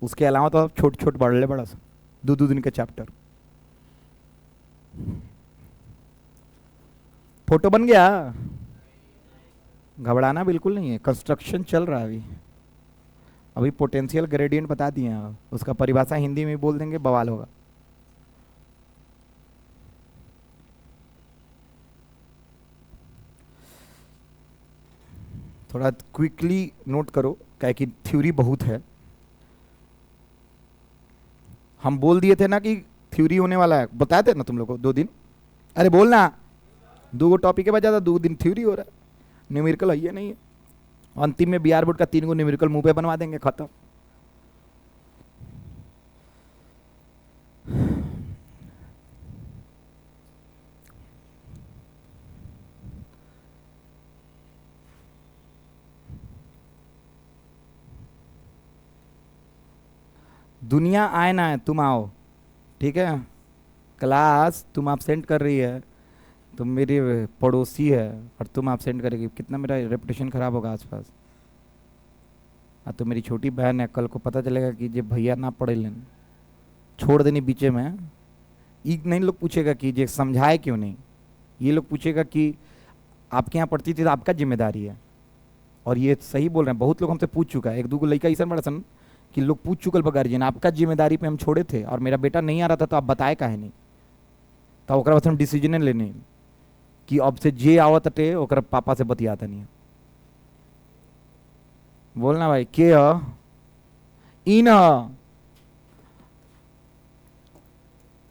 [SPEAKER 1] उसके अलावा तो छोट छोट बढ़ ले, बड़ा सा 2 दिन के चैप्टर। फोटो बन गया? घबराना बिल्कुल नहीं है, कंस्ट्रक्शन चल रहा है अभी। अभी पोटेंशियल ग्रेडियंट बता दिए हैं, उसका परिभाषा हिंदी में बोल देंगे, बवाल होगा। थोड़ा क्विकली नोट करो, क्या कि थ्योरी बहुत है। हम बोल दिए थे ना कि थ्योरी होने वाला है, बताए थे ना तुम लोग को 2 दिन। अरे बोलना, 2 टॉपिक के बाद ज़्यादा 2 दिन थ्योरी हो रहा है, न्यूमेरिकल है नहीं है। अंतिम में बिहार बोर्ड का 3 गो न्यूमेरिकल मुंह पे बनवा देंगे, खत्म। दुनिया आए ना है, तुम आओ, ठीक है? क्लास तुम एब्सेंट कर रही है, तुम मेरी पड़ोसी है और तुम एब्सेंट करेगी, कितना मेरा रेपुटेशन खराब होगा आसपास। तो मेरी छोटी बहन है, कल को पता चलेगा कि जे भैया ना पढ़े लेन, छोड़ देनी बीचे में। ये नहीं लोग पूछेगा कि जे समझाए क्यों नहीं, ये लोग पूछेगा कि आपके यहाँ पढ़ती थी तो आपका जिम्मेदारी है। और ये सही बोल रहे हैं, बहुत लोग हमसे पूछ चुका है, 1-2 लड़का ऐसा बड़ा सन कि लोग पूछ चुकल पर गार्जियन, आपका जिम्मेदारी पे हम छोड़े थे और मेरा बेटा नहीं आ रहा था तो आप बताए काहे नहीं? तो ओकरा बाद हम डिसीजन लेने कि अब से जे आवत टे ओकरा पापा से बतियाता नहीं। बोलना भाई, के in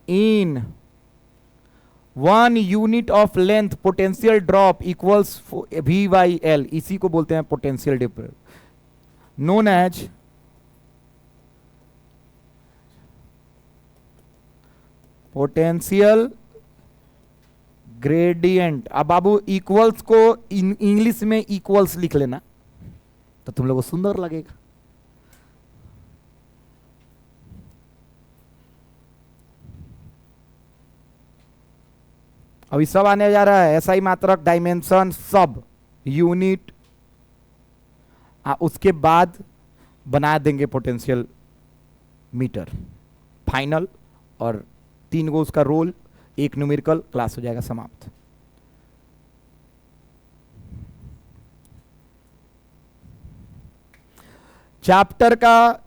[SPEAKER 1] in 1 unit of length potential drop equals V/L, इसी को बोलते हैं potential difference, known as potential gradient. अब बाबू इक्वल्स को इंग्लिश में इक्वल्स लिख लेना तो तुम लोगों को सुंदर लगेगा। अभी सब आने जा रहा है, SI मात्रक, डायमेंशन, सब यूनिट। उसके बाद बना देंगे पोटेंशियल मीटर फाइनल, और 3 गो उसका रोल, 1 न्यूमेरिकल, क्लास हो जाएगा समाप्त। चैप्टर का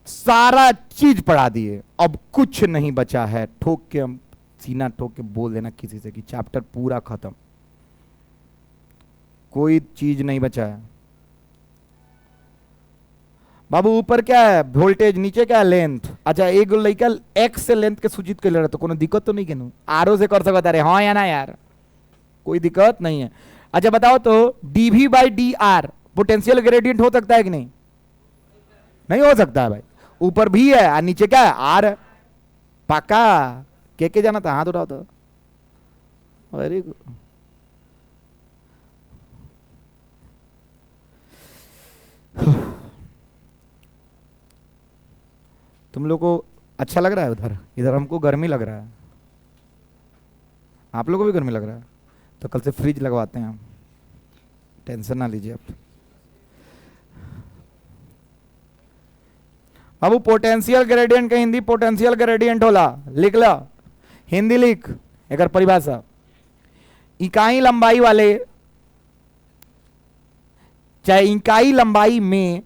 [SPEAKER 1] सारा चीज पढ़ा दिए, अब कुछ नहीं बचा है, ठोक के हम सीना ठोक के बोल देना किसी से कि चैप्टर पूरा खत्म, कोई चीज नहीं बचा है। बाबू ऊपर क्या है वोल्टेज, नीचे क्या है लेंथ। अच्छा एक लड़का एक्स से लेंथ के सूचित कर ले रहा तो कोनो दिक्कत तो नहीं के आरो से कर सकता है, हाँ या ना यार, कोई दिक्कत नहीं है। अच्छा बताओ तो DV by D R potential gradient हो सकता है कि नहीं? नहीं हो सकता है भाई। ऊपर भी है और नीचे क्या है आर है। पक्का के जाना था, हाथ उठाओ तो। Very good. तुम लोग को अच्छा लग रहा है उधर? इधर हमको गर्मी लग रहा है। आप लोगों को भी गर्मी लग रहा है तो कल से फ्रिज लगवाते हैं हम, टेंशन ना लीजिए आप। बाबू पोटेंशियल ग्रेडियंट का हिंदी पोटेंशियल ग्रेडियंट होला, लिख लो हिंदी लिख एक परिभाषा। इकाई लंबाई वाले, चाहे इकाई लंबाई में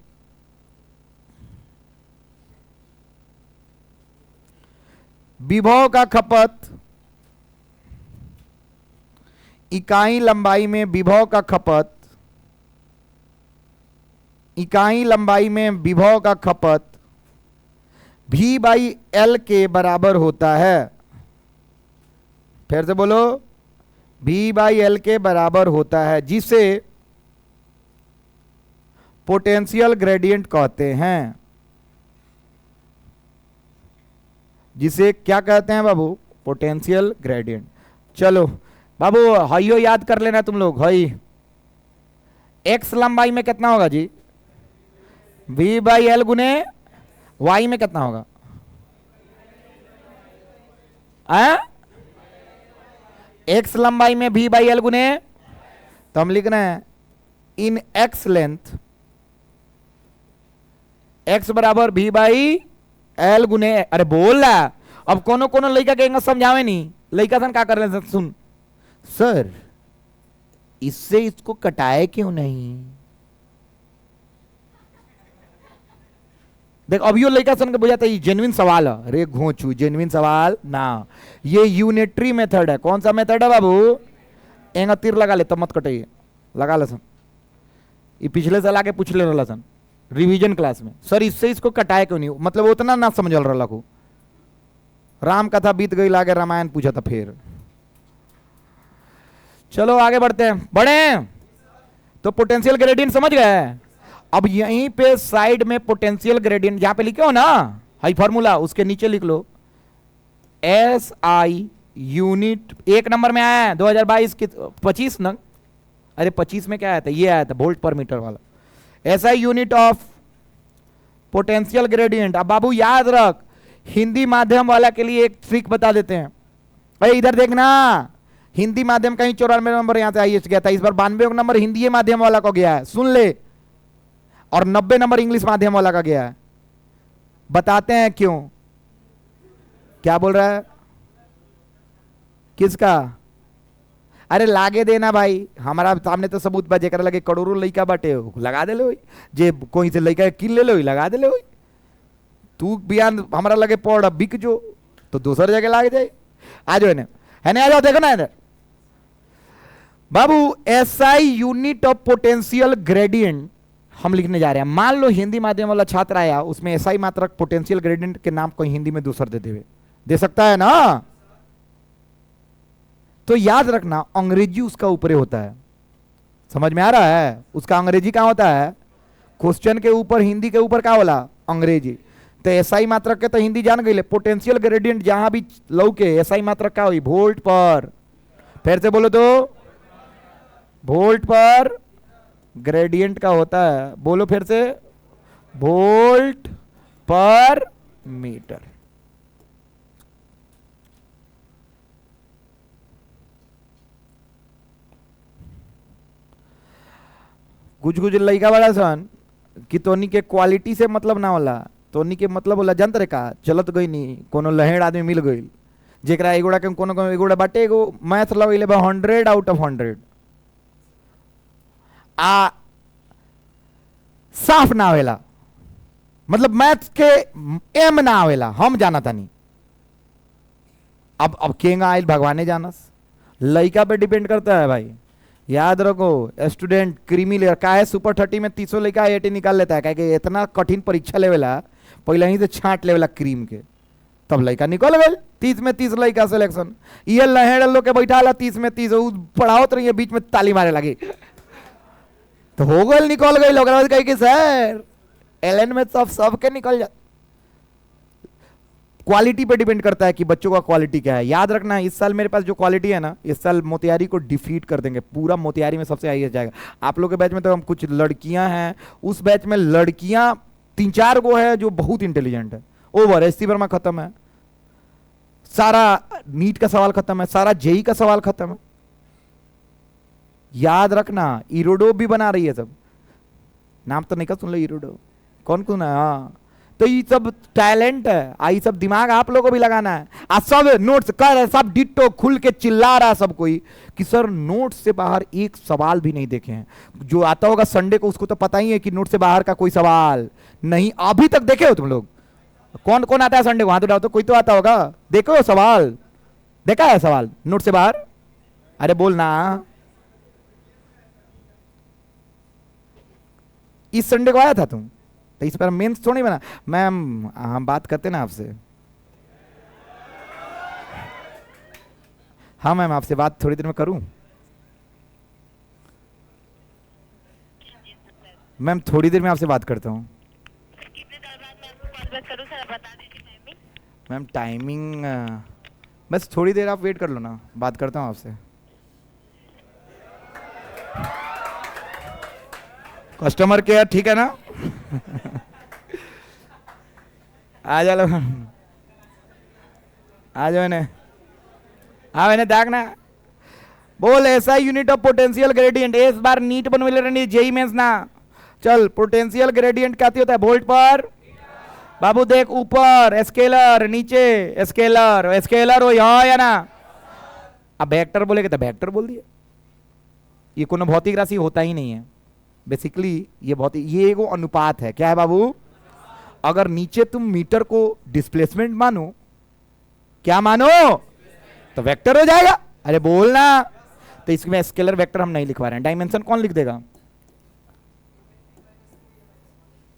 [SPEAKER 1] विभव का खपत, इकाई लंबाई में विभव का खपत, इकाई लंबाई में विभव का खपत V बाई एल के बराबर होता है। फिर से बोलो, V बाई एल के बराबर होता है, जिसे पोटेंशियल ग्रेडियंट कहते हैं। जिसे क्या कहते हैं बाबू? Potential gradient. चलो बाबू हाइयो याद कर लेना तुम लोग। हाई एक्स लंबाई में कितना होगा जी? V बाई एल गुने वाई में कितना होगा? एक्स लंबाई में V बाई एल गुने, तो हम लिख रहे हैं इन एक्स लेंथ एक्स बराबर V बाई एल गुने। अरे बोल रहा अब कोनो कोनो लड़का के समझावे नहीं, लड़का सन क्या कर रहे हैं सुन, सर इससे इसको कटाए क्यों नहीं? देख अब यो लड़का सन के बुझाता है जेन्युइन सवाल है। अरे घोचू जेन्युइन सवाल ना, ये यूनिटरी मेथड है। कौन सा मेथड है बाबू? एंगा तीर लगा ले तब मत कटाइए, लगा लसन। ये पिछले साल आके पूछ ले रहा सन रिवीजन क्लास में, सर इससे इसको कटाए क्यों नहीं? मतलब उतना ना समझल रहा को। राम कथा बीत गई लागे रामायण पूछा था फिर। चलो आगे बढ़ते हैं, बढ़े। तो पोटेंशियल ग्रेडियंट समझ गए। अब यहीं पे साइड में पोटेंशियल ग्रेडियंट जहां पे लिखे हो ना हाई फार्मूला, उसके नीचे लिख लो एस आई यूनिट। एक नंबर में आया है 2022 की 25 न, अरे 25 में क्या आया था? ये आया था वोल्ट पर मीटर वाला। ऐसा यूनिट ऑफ पोटेंशियल ग्रेडियंट। अब बाबू याद रख, हिंदी माध्यम वाला के लिए एक ट्रिक बता देते हैं। भाई इधर देखना, हिंदी माध्यम का ही 94 नंबर यहां से आईएएस गया था, इस बार 92 नंबर हिंदी माध्यम वाला को गया है, सुन ले। और 90 नंबर इंग्लिश माध्यम वाला का गया है। बताते हैं क्यों। क्या बोल रहा है? किसका? अरे लागे देना भाई, हमारा सामने तो सबूत बा, जेकर लगे करोड़ों लइका बाटे लगा दे लो, जे कोई से लइका किल ले लो लगा दे लो। तू बयान हमारा लगे पढ़ बिक जो तो दूसर जगह लाग जाए। आ जाओ है ना, आ जाओ देखो ना इधर बाबू। SI unit of potential gradient हम लिखने जा रहे हैं। मान लो हिंदी माध्यम वाला छात्र आया, उसमें एसआई मात्रक पोटेंशियल ग्रेडियंट के नाम को हिंदी में दूसर दे सकता है ना। तो याद रखना अंग्रेजी उसका ऊपर होता है, समझ में आ रहा है? उसका अंग्रेजी कहां होता है? क्वेश्चन के ऊपर, हिंदी के ऊपर क्या बोला? अंग्रेजी। तो एसआई मात्रक के तो हिंदी जान गई, पोटेंशियल ग्रेडियंट जहां भी लौके एसआई मात्रक क्या हुई? वोल्ट पर। फिर से बोलो तो वोल्ट पर ग्रेडियंट का होता है। बोलो फिर से, वोल्ट पर मीटर। कुछ कुछ लइका बड़ा सन कि तोनी के क्वालिटी से मतलब ना होला, तोनी के मतलब होला जंत्र का चलत गई नहीं, कोनो लहेड़ आदमी मिल गई जेकरा एगोड़ा के कोनो एगोड़ा बाटे, एगो मैथ लगैले बा 100 आउट ऑफ 100 आ साफ ना आवेला, मतलब मैथ के एम ना आवेला, हम जाना था नहीं। अब केंगा आइल भगवाने जानस, लड़का पे डिपेंड करता है भाई। याद रखो, स्टूडेंट क्रीमी लेयर का है, सुपर 30 में 300 लड़का आईआईटी निकाल लेता है, क्या कि इतना कठिन परीक्षा लेवेला, पहले ही से छांट लेवेला क्रीम के, तब लड़का निकल गए 30 में 30 लड़का सिलेक्शन। ये लहेड़ लो के बैठा ला 30 में 30, पढ़ाओ तो रही बीच में ताली मारे लगी, तो हो गए निकल गई लोग कही कि सर एलएन में सब के निकल जा। क्वालिटी पे डिपेंड करता है कि बच्चों का क्वालिटी क्या है। याद रखना इस साल मेरे पास जो क्वालिटी है ना, इस साल मोतिहारी को डिफीट कर देंगे, पूरा मोतिहारी में सबसे आगे जाएगा। आप लोग के बैच में तो हम कुछ लड़कियां हैं, उस बैच में लड़कियां 3-4 गो है जो बहुत इंटेलिजेंट है। ओवर एससी वर्मा खत्म है, सारा नीट का सवाल खत्म है, सारा जेई का सवाल खत्म है। याद रखना इरोडो भी बना रही है सब, नाम तो नहीं का सुन लो इरोडो, कौन कौन है। हाँ तो ये सब टैलेंट है, आई सब दिमाग आप लोगों को भी लगाना है। आज सब नोट्स कर, सब डिट्टो खुल के चिल्ला रहा सब कोई कि सर नोट्स से बाहर एक सवाल भी नहीं देखे हैं। जो आता होगा संडे को उसको तो पता ही है कि नोट से बाहर का कोई सवाल नहीं अभी तक देखे हो तुम लोग। कौन कौन आता है संडे को, हाथ उठाओ तो, कोई तो आता होगा। देखो सवाल देखा है, सवाल नोट से बाहर, अरे बोलना। इस संडे को आया था तुम, तो इस पर मेंस थोड़ी बना। मैम हम बात करते ना आपसे, हाँ मैम आपसे बात थोड़ी देर में करूं। मैम थोड़ी देर में आपसे बात करता हूँ। मैम टाइमिंग बस थोड़ी देर आप वेट कर लो ना, बात करता हूँ आपसे। कस्टमर केयर ठीक है ना। आ जा लो, आ जाओ ने, हाँ मैंने देखना बोल ऐसा यूनिट ऑफ पोटेंशियल ग्रेडियंट। इस बार नीट बनवे रही जेई मेंस ना। चल पोटेंशियल ग्रेडियंट क्या होता है, वोल्ट पर बाबू देख, ऊपर स्केलर, नीचे स्केलर, स्केलर हो यहाँ या ना। अब वेक्टर बोलेगे तो वेक्टर बोल दिए। ये कोनो भौतिक राशि होता ही नहीं है बेसिकली, ये भौतिक, ये एगो अनुपात है। क्या है बाबू, अगर नीचे तुम मीटर को डिस्प्लेसमेंट मानो, क्या मानो, तो वेक्टर हो जाएगा। अरे बोलना, तो इसमें स्केलर वेक्टर हम नहीं लिखवा रहे हैं। डायमेंशन कौन लिख देगा,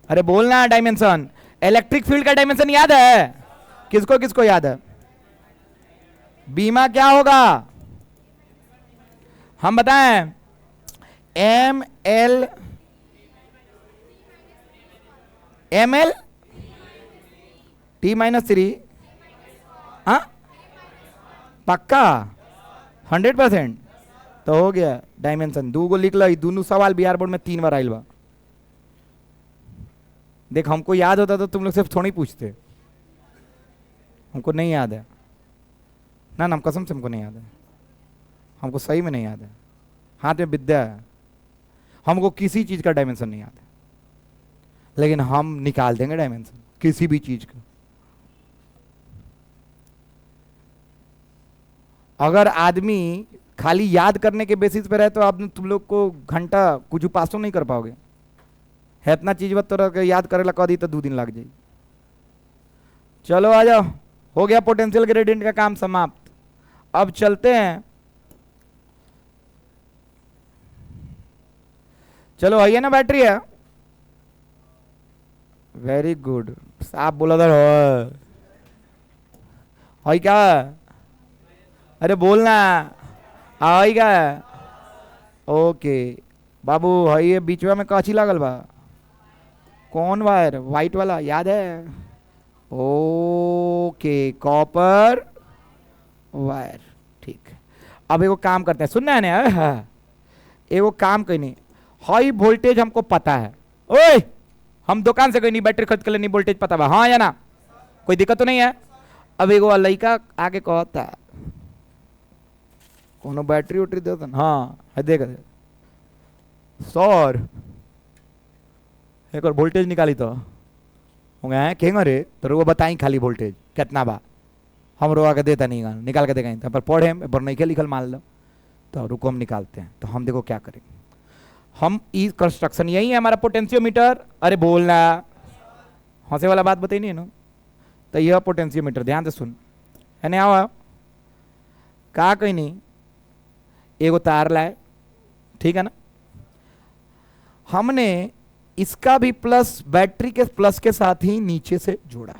[SPEAKER 1] अरे बोलना डायमेंशन। इलेक्ट्रिक फील्ड का डायमेंशन याद है, किसको किसको याद है। बीमा क्या होगा, हम बताएं, एम एल T-3, हाँ पक्का 100%, तो हो गया डायमेंशन। 2 गो लिख लो, दोनों सवाल बिहार बोर्ड में 3 बार आइल बा। देख हमको याद होता तो तुम लोग सिर्फ थोड़ी पूछते, हमको नहीं याद है ना, हम कसम से हमको नहीं याद है, हमको सही में नहीं याद है। हाथ में विद्या है, हमको किसी चीज का डायमेंशन नहीं याद है, लेकिन हम निकाल देंगे डायमेंशन किसी भी चीज का। अगर आदमी खाली याद करने के बेसिस पे रहे तो आप तुम लोग को घंटा कुछ पासों नहीं कर पाओगे। है इतना चीज तो याद करेला कह दी तो 2 दिन लग जाए। चलो आ जाओ, हो गया पोटेंशियल ग्रेडियंट का काम समाप्त। अब चलते हैं, चलो आइए ना, बैटरी है, वेरी गुड। आप बोला था है क्या, अरे बोलना है क्या, ओके बाबू है। ये बीच में काची लागल बा, कौन वायर, व्हाइट वाला याद है, ओके कॉपर वायर, ठीक। अब एगो काम करते हैं, सुनना है ना, हाँ एगो काम करनी, हाई वोल्टेज हमको पता है। ओए हम दुकान से कोई नहीं बैटरी खरीद कर लेनी, वोल्टेज पता बा, हाँ या ना, कोई दिक्कत तो नहीं है। अब एगो लड़का आगे कहता है कोनो बैटरी उटरी दे, हाँ है देख सौर एक और वोल्टेज निकाली तो होंगे केंगे रे, तो वो बताई खाली वोल्टेज कितना बा, हम रो आके देता नहीं निकाल के देगा, पर पढ़े पर नहीं के लिखल मान लो, तो रुको हम निकालते हैं। तो हम देखो क्या करेंगे, हम ई कंस्ट्रक्शन यही है हमारा पोटेंशियोमीटर, अरे बोलना हंसे वाला बात बताई नहीं ना, तो यह पोटेंशियोमीटर ध्यान से सुन है नहीं, आओ कहा कहीं नहीं, एगो तार लाए, ठीक है ना, हमने इसका भी प्लस बैटरी के प्लस के साथ ही नीचे से जोड़ा,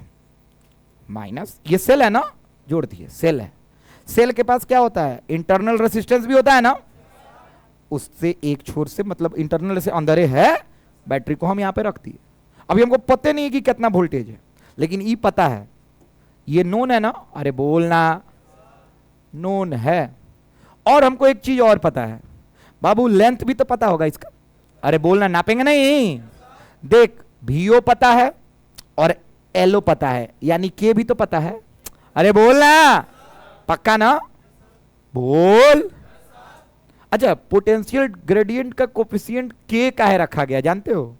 [SPEAKER 1] माइनस, ये सेल है ना, जोड़ दिए, सेल है, सेल के पास क्या होता है, इंटरनल रेसिस्टेंस भी होता है ना, उससे एक छोर से मतलब इंटरनल से अंदर है, बैटरी को हम यहां पे रख दिए। अभी हमको पता नहीं है कि कितना वोल्टेज है, लेकिन ये पता है, ये नोन है ना, अरे बोलना, नोन है। और हमको एक चीज और पता है बाबू, लेंथ भी तो पता होगा इसका, अरे बोलना, नापेंगे नहीं, देख VO पता है और LO पता है, यानी K भी तो पता है, अरे बोलना, पक्का ना, बोल। अच्छा, पोटेंशियल ग्रेडियंट का कोफिशिएंट K काहे रखा गया जानते हो,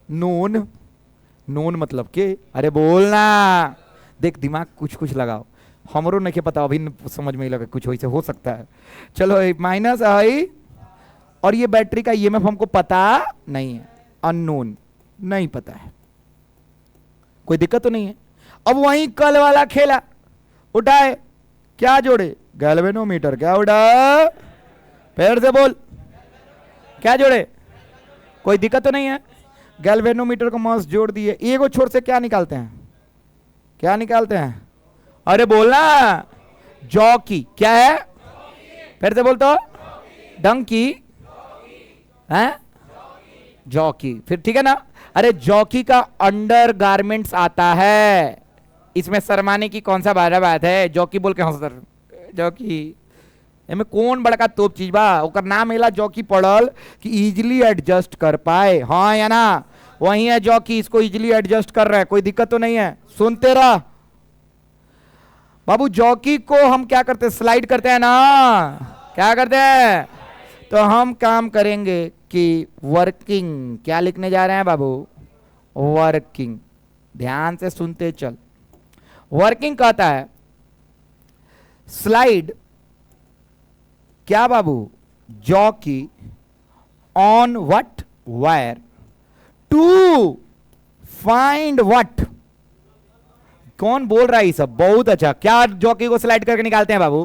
[SPEAKER 1] नोन, नोन मतलब K, अरे बोलना, देख दिमाग कुछ कुछ लगाओ, हमरो नहीं पता, अभी समझ में ही लगा कुछ वैसे हो सकता है। चलो माइनस आई, और ये बैटरी का ईएमएफ हमको पता नहीं है, अननोन, नहीं पता है, कोई दिक्कत तो नहीं है। अब वहीं कल वाला खेला, उठाए, क्या जोड़े, गैल्वेनोमीटर, क्या उठा, फिर से बोल, क्या जोड़े, कोई दिक्कत तो नहीं है, गैल्वेनोमीटर को मस्त जोड़ दिए, एगो छोर से क्या निकालते हैं, क्या निकालते हैं, अरे बोलना, जॉकी, क्या है, फिर से बोल तो, डंकी है, जॉकी, फिर ठीक है ना, अरे जॉकी का अंडर गारमेंट्स आता है, इसमें शर्माने की कौन सा बात है, जॉकी बोल के हंस, जॉकी एमे कौन बड़का तोप चीज बा, ओकर नाम एला जॉकी पड़ल कि इजीली एडजस्ट कर पाए, हाँ या ना, वही है जॉकी, इसको इजीली एडजस्ट कर रहा है, कोई दिक्कत तो नहीं है, सुनते रह बाबू। जॉकी को हम क्या करते हैं, स्लाइड करते हैं ना, क्या करते हैं, तो हम काम करेंगे कि वर्किंग, क्या लिखने जा रहे हैं बाबू, वर्किंग, ध्यान से सुनते चल, वर्किंग कहता है स्लाइड, क्या बाबू, jockey on what wire to find what, कौन बोल रहा है ये सब, बहुत अच्छा, क्या जॉकी को स्लाइड करके निकालते हैं बाबू,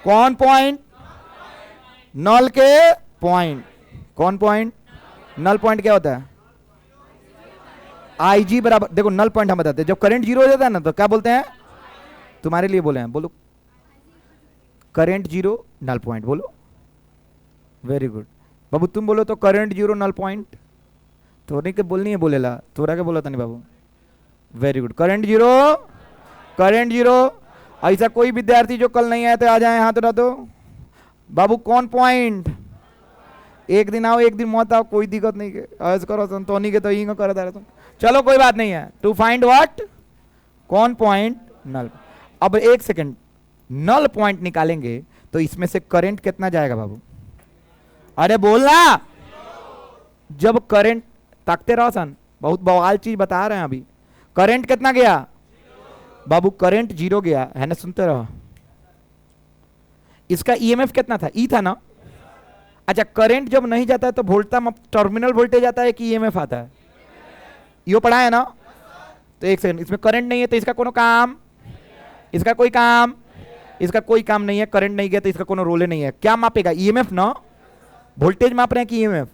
[SPEAKER 1] कौन पॉइंट, नल के पॉइंट, कौन पॉइंट, नल पॉइंट क्या होता है, IG बराबर, देखो नल पॉइंट हम बताते हैं, जब करंट जीरो हो जाता है ना तो क्या बोलते हैं, तुम्हारे लिए बोले हैं, बोलो, करंट जीरो नल पॉइंट, बोलो, वेरी गुड बाबू, तुम बोलो तो करंट जीरो नल पॉइंट, थोड़ी के बोलनी है, बोलेला थोड़ा के बोला था नहीं बाबू, very good, current zero, current zero. ऐसा कोई विद्यार्थी जो कल नहीं आए थे आ जाए, हाथ उठा दो बाबू, कौन पॉइंट, एक दिन आओ एक दिन मत आओ, कोई दिक्कत नहीं के, ऐसा करो संतोनी के तो ही करो तुम, चलो कोई बात नहीं है, टू फाइंड व्हाट, कौन पॉइंट, नल। अब एक सेकंड, नल पॉइंट निकालेंगे तो इसमें से करंट कितना जाएगा बाबू, अरे बोलना, जब करंट, ताकते रहो सन, बहुत बवाल चीज बता रहे हैं अभी, करंट कितना गया बाबू, करंट जीरो गया है ना, सुनते रहो, इसका ईएमएफ कितना था, ई था ना, अच्छा करंट जब नहीं जाता है तो वोल्टा टर्मिनल वोल्टेज आता है कि ईएमएफ आता है, यो पढ़ा है ना, तो एक सेकंड, इसमें करंट नहीं है तो इसका कोनो काम, इसका कोई काम, इसका कोई काम नहीं है, करंट नहीं गया तो इसका कोनो रोले नहीं है, क्या मापेगा, ईएमएफ ना, वोल्टेज माप रहे हैं कि ईएमएफ,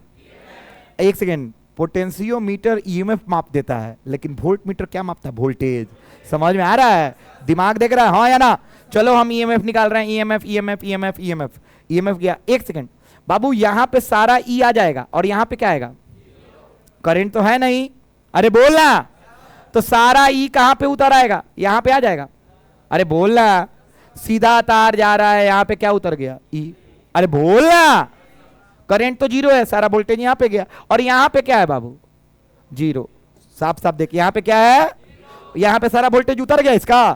[SPEAKER 1] एक सेकंड, पोटेंशियोमीटर ईएमएफ माप देता है, लेकिन वोल्ट मीटर क्या मापता है, वोल्टेज, समझ में आ रहा है, दिमाग देख रहा है, हाँ या ना, चलो हम ईएमएफ निकाल रहे हैं, EMF EMF EMF EMF, EMF गया, एक सेकंड बाबू, यहां पे सारा ई आ जाएगा और यहां पे क्या आएगा, करंट तो है नहीं, अरे बोलना, तो सारा ई कहां पे उतर आएगा, यहां पे आ जाएगा, अरे बोलना, सीधा तार जा रहा है, यहां पे क्या उतर गया, ई, अरे बोलना, करंट तो जीरो है, सारा वोल्टेज यहां पे गया, और यहां पे क्या है बाबू, जीरो, साफ साफ देखिए यहां पे क्या है, यहां पे सारा वोल्टेज उतर गया इसका,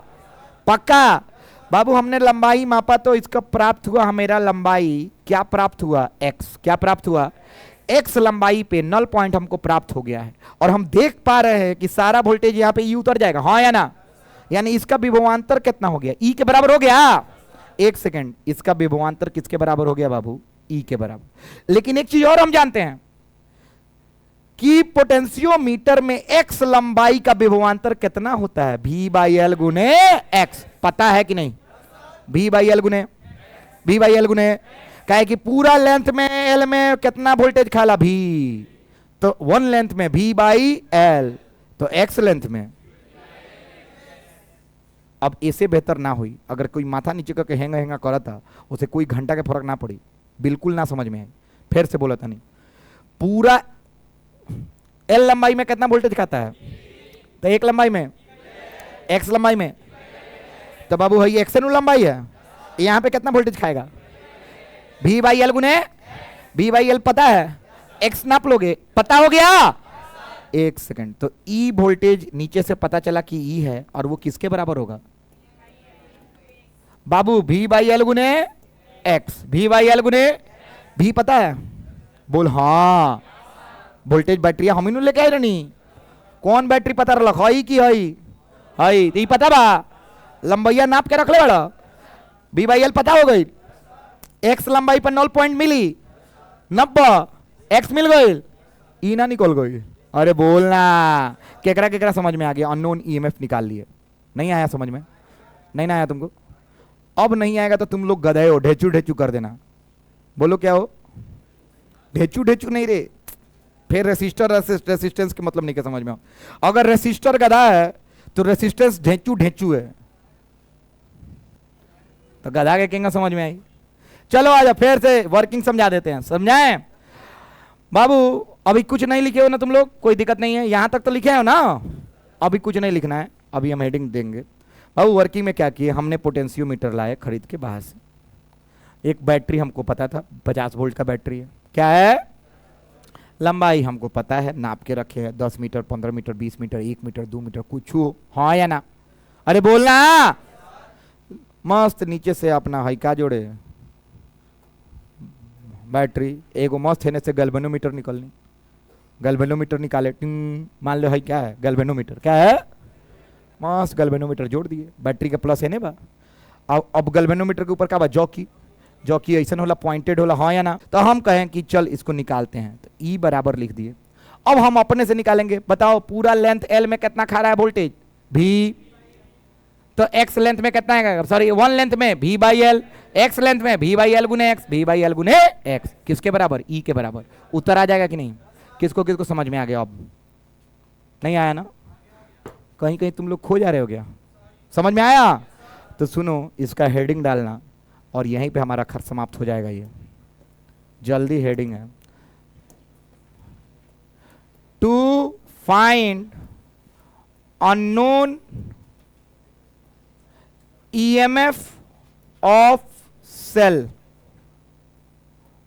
[SPEAKER 1] पक्का बाबू, हमने लंबाई मापा तो इसका प्राप्त हुआ, मेरा लंबाई क्या प्राप्त हुआ, x, क्या प्राप्त हुआ, x लंबाई पे नल पॉइंट हमको प्राप्त हो गया है, और हम देख पा रहे हैं कि सारा वोल्टेज यहां पे ई उतर जाएगा, हाँ या ना, यानी इसका विभवांतर कितना हो गया, ई के बराबर हो गया, एक सेकंड, इसका विभवांतर किसके बराबर हो गया बाबू, ई के बराबर। लेकिन एक चीज और हम जानते हैं कि पोटेंशियोमीटर में x लंबाई का विभवांतर कितना होता है, V/L गुने x, पता है कि नहीं, भी बाई एल गुने भी बाई एल गुने, कहे कि पूरा लेंथ में एल में कितना वोल्टेज खाला भी, तो वन लेंथ में भी बाई एल, तो एक्स लेंथ में। अब ऐसे बेहतर ना हुई अगर कोई माथा नीचे करके हैंगा हैंगा करा था, उसे कोई घंटा के फर्क ना पड़ी, बिल्कुल ना समझ में आई। फिर से बोला था नहीं, पूरा एल लंबाई में कितना वोल्टेज खाता है, तो एक लंबाई में, एक्स लंबाई में, तो बाबू भाई एक्स नु लंबाई है, यहां पे कितना वोल्टेज खाएगा, भी बाई एल गुने भी बाई एल पता है, एक्स नाप लोगे, पता हो गया। एक सेकंड, तो ई वोल्टेज नीचे से पता चला कि ई है, और वो किसके बराबर होगा बाबू, भी बाई एल गुने एक्स, भी बाई एल गुने, भी पता है, बोल हाँ, वोल्टेज बैटरी हम ही लेके आए रही, कौन बैटरी पता रख हई की हई हई, तो पता बा, लंबैया नाप के रख ले बड़ा, भी बाई एल पता हो गई, एक्स लंबाई पर 0 पॉइंट मिली 90, एक्स मिल गई, ई ना निकल गई। अरे बोलना, केकरा केकरा समझ में आ गया, अननोन ईएमएफ निकाल लिए, नहीं आया समझ में, नहीं ना आया तुमको, अब नहीं आएगा तो तुम लोग गधे हो, ढेचू ढेचू कर देना, बोलो क्या हो, ढेचू ढेचू नहीं रे, फिर रेसिस्टर रेसिस्टेंस के मतलब नहीं क्या समझ में आओ, अगर रेसिस्टर गधा है तो रेसिस्टेंस ढेचू ढेचू है, तो गधा के केंगा समझ में आई। चलो आजा फिर से वर्किंग समझा देते हैं, समझाएं बाबू, अभी कुछ नहीं लिखे हो ना तुम लोग, कोई दिक्कत नहीं है, यहां तक तो लिखे हो ना, अभी कुछ नहीं लिखना है, अभी हम हेडिंग देंगे। बाबू वर्किंग में क्या किए, हमने पोटेंशियोमीटर लाए खरीद के बाहर से, एक बैटरी हमको पता था 50 वोल्ट का बैटरी है, क्या है, लंबाई हमको पता है, नाप के रखे हैं 10 metre 15 metre 20 metre 1 metre 2 metre कुछ हो, हाँ या ना, अरे बोलना, मस्त नीचे से अपना हई का जोड़े बैटरी, एगो मस्त है से गैल्वेनोमीटर निकलनी, गैल्वेनोमीटर निकाले, मान लो है क्या है, गैल्वेनोमीटर क्या है, मस्त गैल्वेनोमीटर जोड़ दिए, बैटरी का प्लस है ने बा, अब गैल्वेनोमीटर के ऊपर का बा, जॉकी, जॉकी ऐसा होला पॉइंटेड होला, हाँ या ना, तो हम कहें कि चल इसको निकालते हैं, तो ई बराबर लिख दिए। अब हम अपने से निकालेंगे, बताओ पूरा लेंथ एल में कितना खा रहा है वोल्टेज भी, तो एक्स लेंथ में कितना है, सॉरी वन लेंथ में भी बाई एल, एक्स लेंथ में भी बाई एल गुने एक्स, भी बाई एल गुने एक्स, किसके बराबर, ई के बराबर, उत्तर आ जाएगा कि नहीं, किसको किसको समझ में आ गया, अब नहीं आया ना, कहीं कहीं तुम लोग खो जा रहे हो क्या, समझ में आया, तो सुनो इसका हेडिंग डालना, और यहीं पे हमारा खर्च समाप्त हो जाएगा, ये जल्दी हेडिंग है, to find unknown EMF of cell,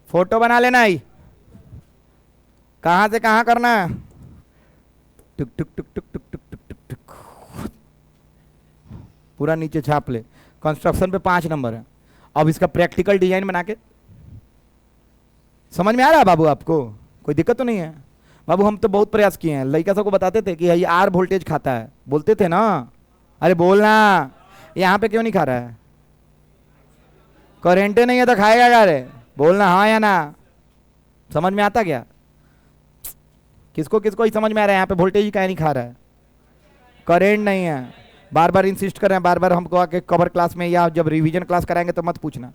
[SPEAKER 1] photo बना लेना ही, कहां से कहां करना है, टुक टुक टुक टुक टुक टुक टुक टुक टुक, पूरा नीचे छाप ले, कंस्ट्रक्शन पे 5 नंबर है, अब इसका प्रैक्टिकल डिजाइन बना के, समझ में आ रहा है बाबू आपको, कोई दिक्कत तो नहीं है बाबू, हम तो बहुत प्रयास किए हैं, लड़का सबको बताते थे कि ये आर वोल्टेज खाता है, बोलते थे ना, अरे बोलना, यहां पे क्यों नहीं खा रहा है, करेंटे नहीं है तो खाएगा क्या रे, बोलना हाँ या ना, समझ में आता क्या, किसको किसको ही समझ में आ रहा है, यहाँ पे वोल्टेज ही क्या नहीं खा रहा है, करेंट नहीं है, बार बार इंसिस्ट कर रहे हैं, बार बार हमको आके कवर क्लास में या जब रिवीजन क्लास कराएंगे तो मत पूछना,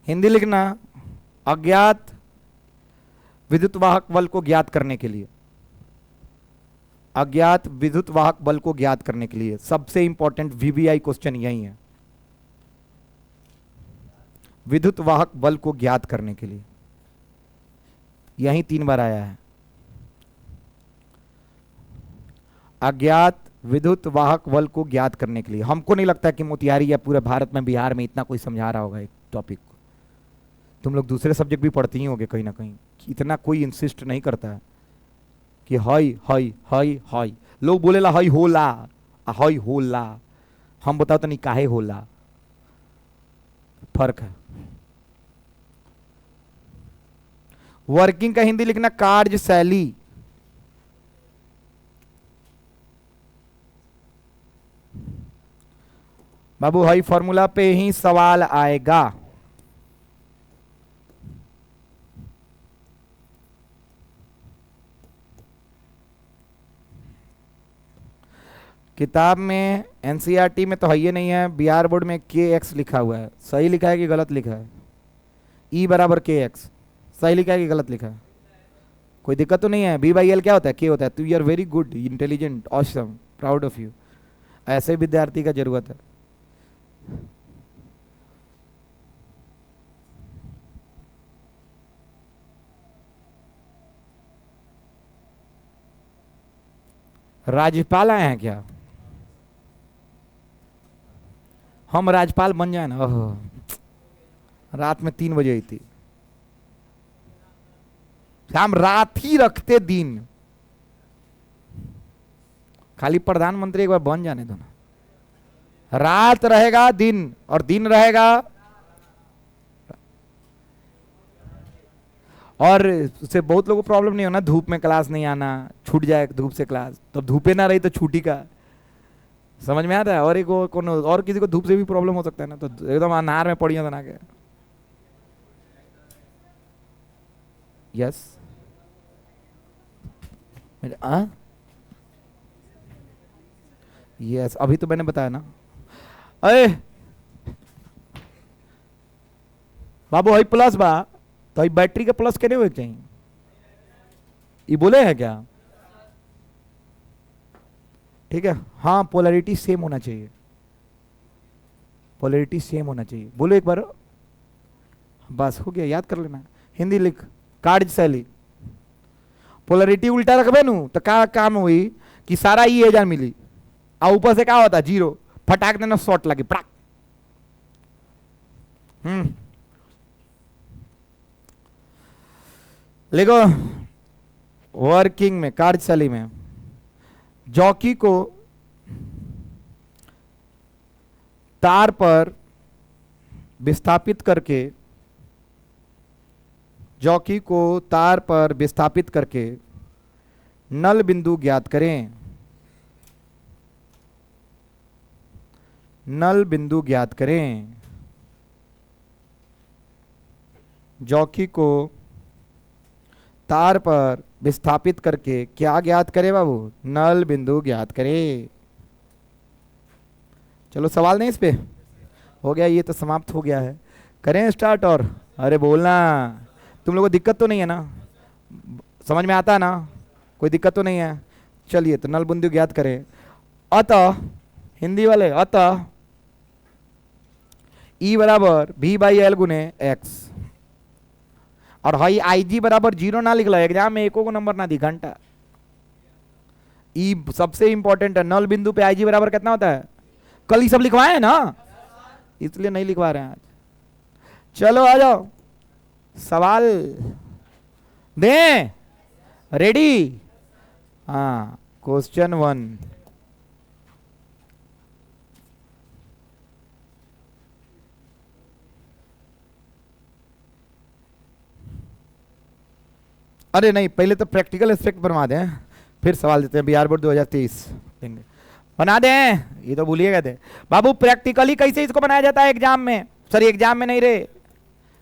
[SPEAKER 1] हिंदी लिखना, अज्ञात विद्युत वाहक बल को ज्ञात करने के लिए, अज्ञात विद्युत वाहक बल को ज्ञात करने के लिए सबसे इंपॉर्टेंट वीवीआई क्वेश्चन यही है, विद्युत वाहक बल को ज्ञात करने के लिए, यही 3 बार आया है, अज्ञात विद्युत वाहक बल को ज्ञात करने के लिए, हमको नहीं लगता कि मोतिहारी या पूरे भारत में बिहार में इतना कोई समझा रहा होगा एक टॉपिक को, तुम लोग दूसरे सब्जेक्ट भी पढ़ती ही होगे कहीं ना कहीं, इतना कोई इंसिस्ट नहीं करता है कि हाई हाई हाई हाई, लोग बोलेला हाई होला हाई होला, हम बताओ तो नहीं काहे होला, फर्क है। वर्किंग का हिंदी लिखना कार्यशैली, बाबू हाई फॉर्मूला पे ही सवाल आएगा, किताब में एनसीईआरटी में तो है ही नहीं है, बिहार बोर्ड में के एक्स लिखा हुआ है। सही लिखा है कि गलत लिखा है? ई बराबर के एक्स सही लिखा है कि गलत लिखा है? कोई दिक्कत तो नहीं है? बी बाई एल क्या होता है? के होता है। तो you are very good, intelligent, awesome, proud of you. ऐसे विद्यार्थी का जरूरत है। राज्यपाल आए हैं क्या? हम राज्यपाल बन जाए ना। ओह, रात में 3 बजे आई थी। हम रात ही रखते दिन। खाली प्रधानमंत्री एक बार बन जाने दो ना। रात रहेगा दिन और दिन रहेगा। और उससे बहुत लोगों को प्रॉब्लम नहीं होना, धूप में क्लास नहीं आना, छूट जाए धूप से क्लास, तो धूपे ना रही तो छुट्टी का। समझ में आता है? और एक कौन और किसी को धूप से भी प्रॉब्लम हो सकता है ना, तो एकदम अनार में पड़ी बना के। यस यस, अभी तो मैंने बताया ना। अरे बाबू हई प्लस बा, तो हई बैटरी के प्लस केने हुए चाहिए? ये बोले हैं क्या? ठीक है, हाँ पोलैरिटी सेम होना चाहिए। पोलैरिटी सेम होना चाहिए, बोलो एक बार। बस हो गया, याद कर लेना। हिंदी लिख, कार्यशैली। पोलैरिटी उल्टा रखबे नु तो का काम हुई कि सारा ई एजार मिली, और ऊपर से क्या होता है? जीरो। फटाक देना शॉर्ट लगे प्राक। देखो, वर्किंग में, कार्यशैली में जॉकी को तार पर विस्थापित करके, जॉकी को तार पर विस्थापित करके नल बिंदु ज्ञात करें। नल बिंदु ज्ञात करें। जॉकी को तार पर विस्थापित करके क्या ज्ञात करे बाबू? नल बिंदु ज्ञात करे। चलो सवाल नहीं इस पे? हो गया, ये तो समाप्त हो गया है। करें स्टार्ट? और अरे बोलना, तुम लोगों को दिक्कत तो नहीं है ना? समझ में आता है ना? कोई दिक्कत तो नहीं है? चलिए, तो नल बिंदु ज्ञात करें। अतः, हिंदी वाले, अतः ई बराबर भी बाई एल गुने एक्स। और हाई आई जी बराबर 0 ना लिखला, एग्जाम में एको को नंबर ना दी घंटा। ई सबसे इंपॉर्टेंट है। नल बिंदु पे आई जी बराबर कितना होता है? कल ही सब लिखवाए ना, इसलिए नहीं लिखवा रहे हैं आज। चलो आ जाओ, सवाल दें? रेडी? हाँ, क्वेश्चन 1। अरे नहीं, पहले तो प्रैक्टिकल एस्पेक्ट बनवा दें, फिर सवाल देते हैं। बिहार बोर्ड 2023 देंगे, बना दें। ये तो भूलिएगा थे बाबू, प्रैक्टिकली कैसे इसको बनाया जाता है एग्जाम में? सॉरी, एग्जाम में नहीं रे,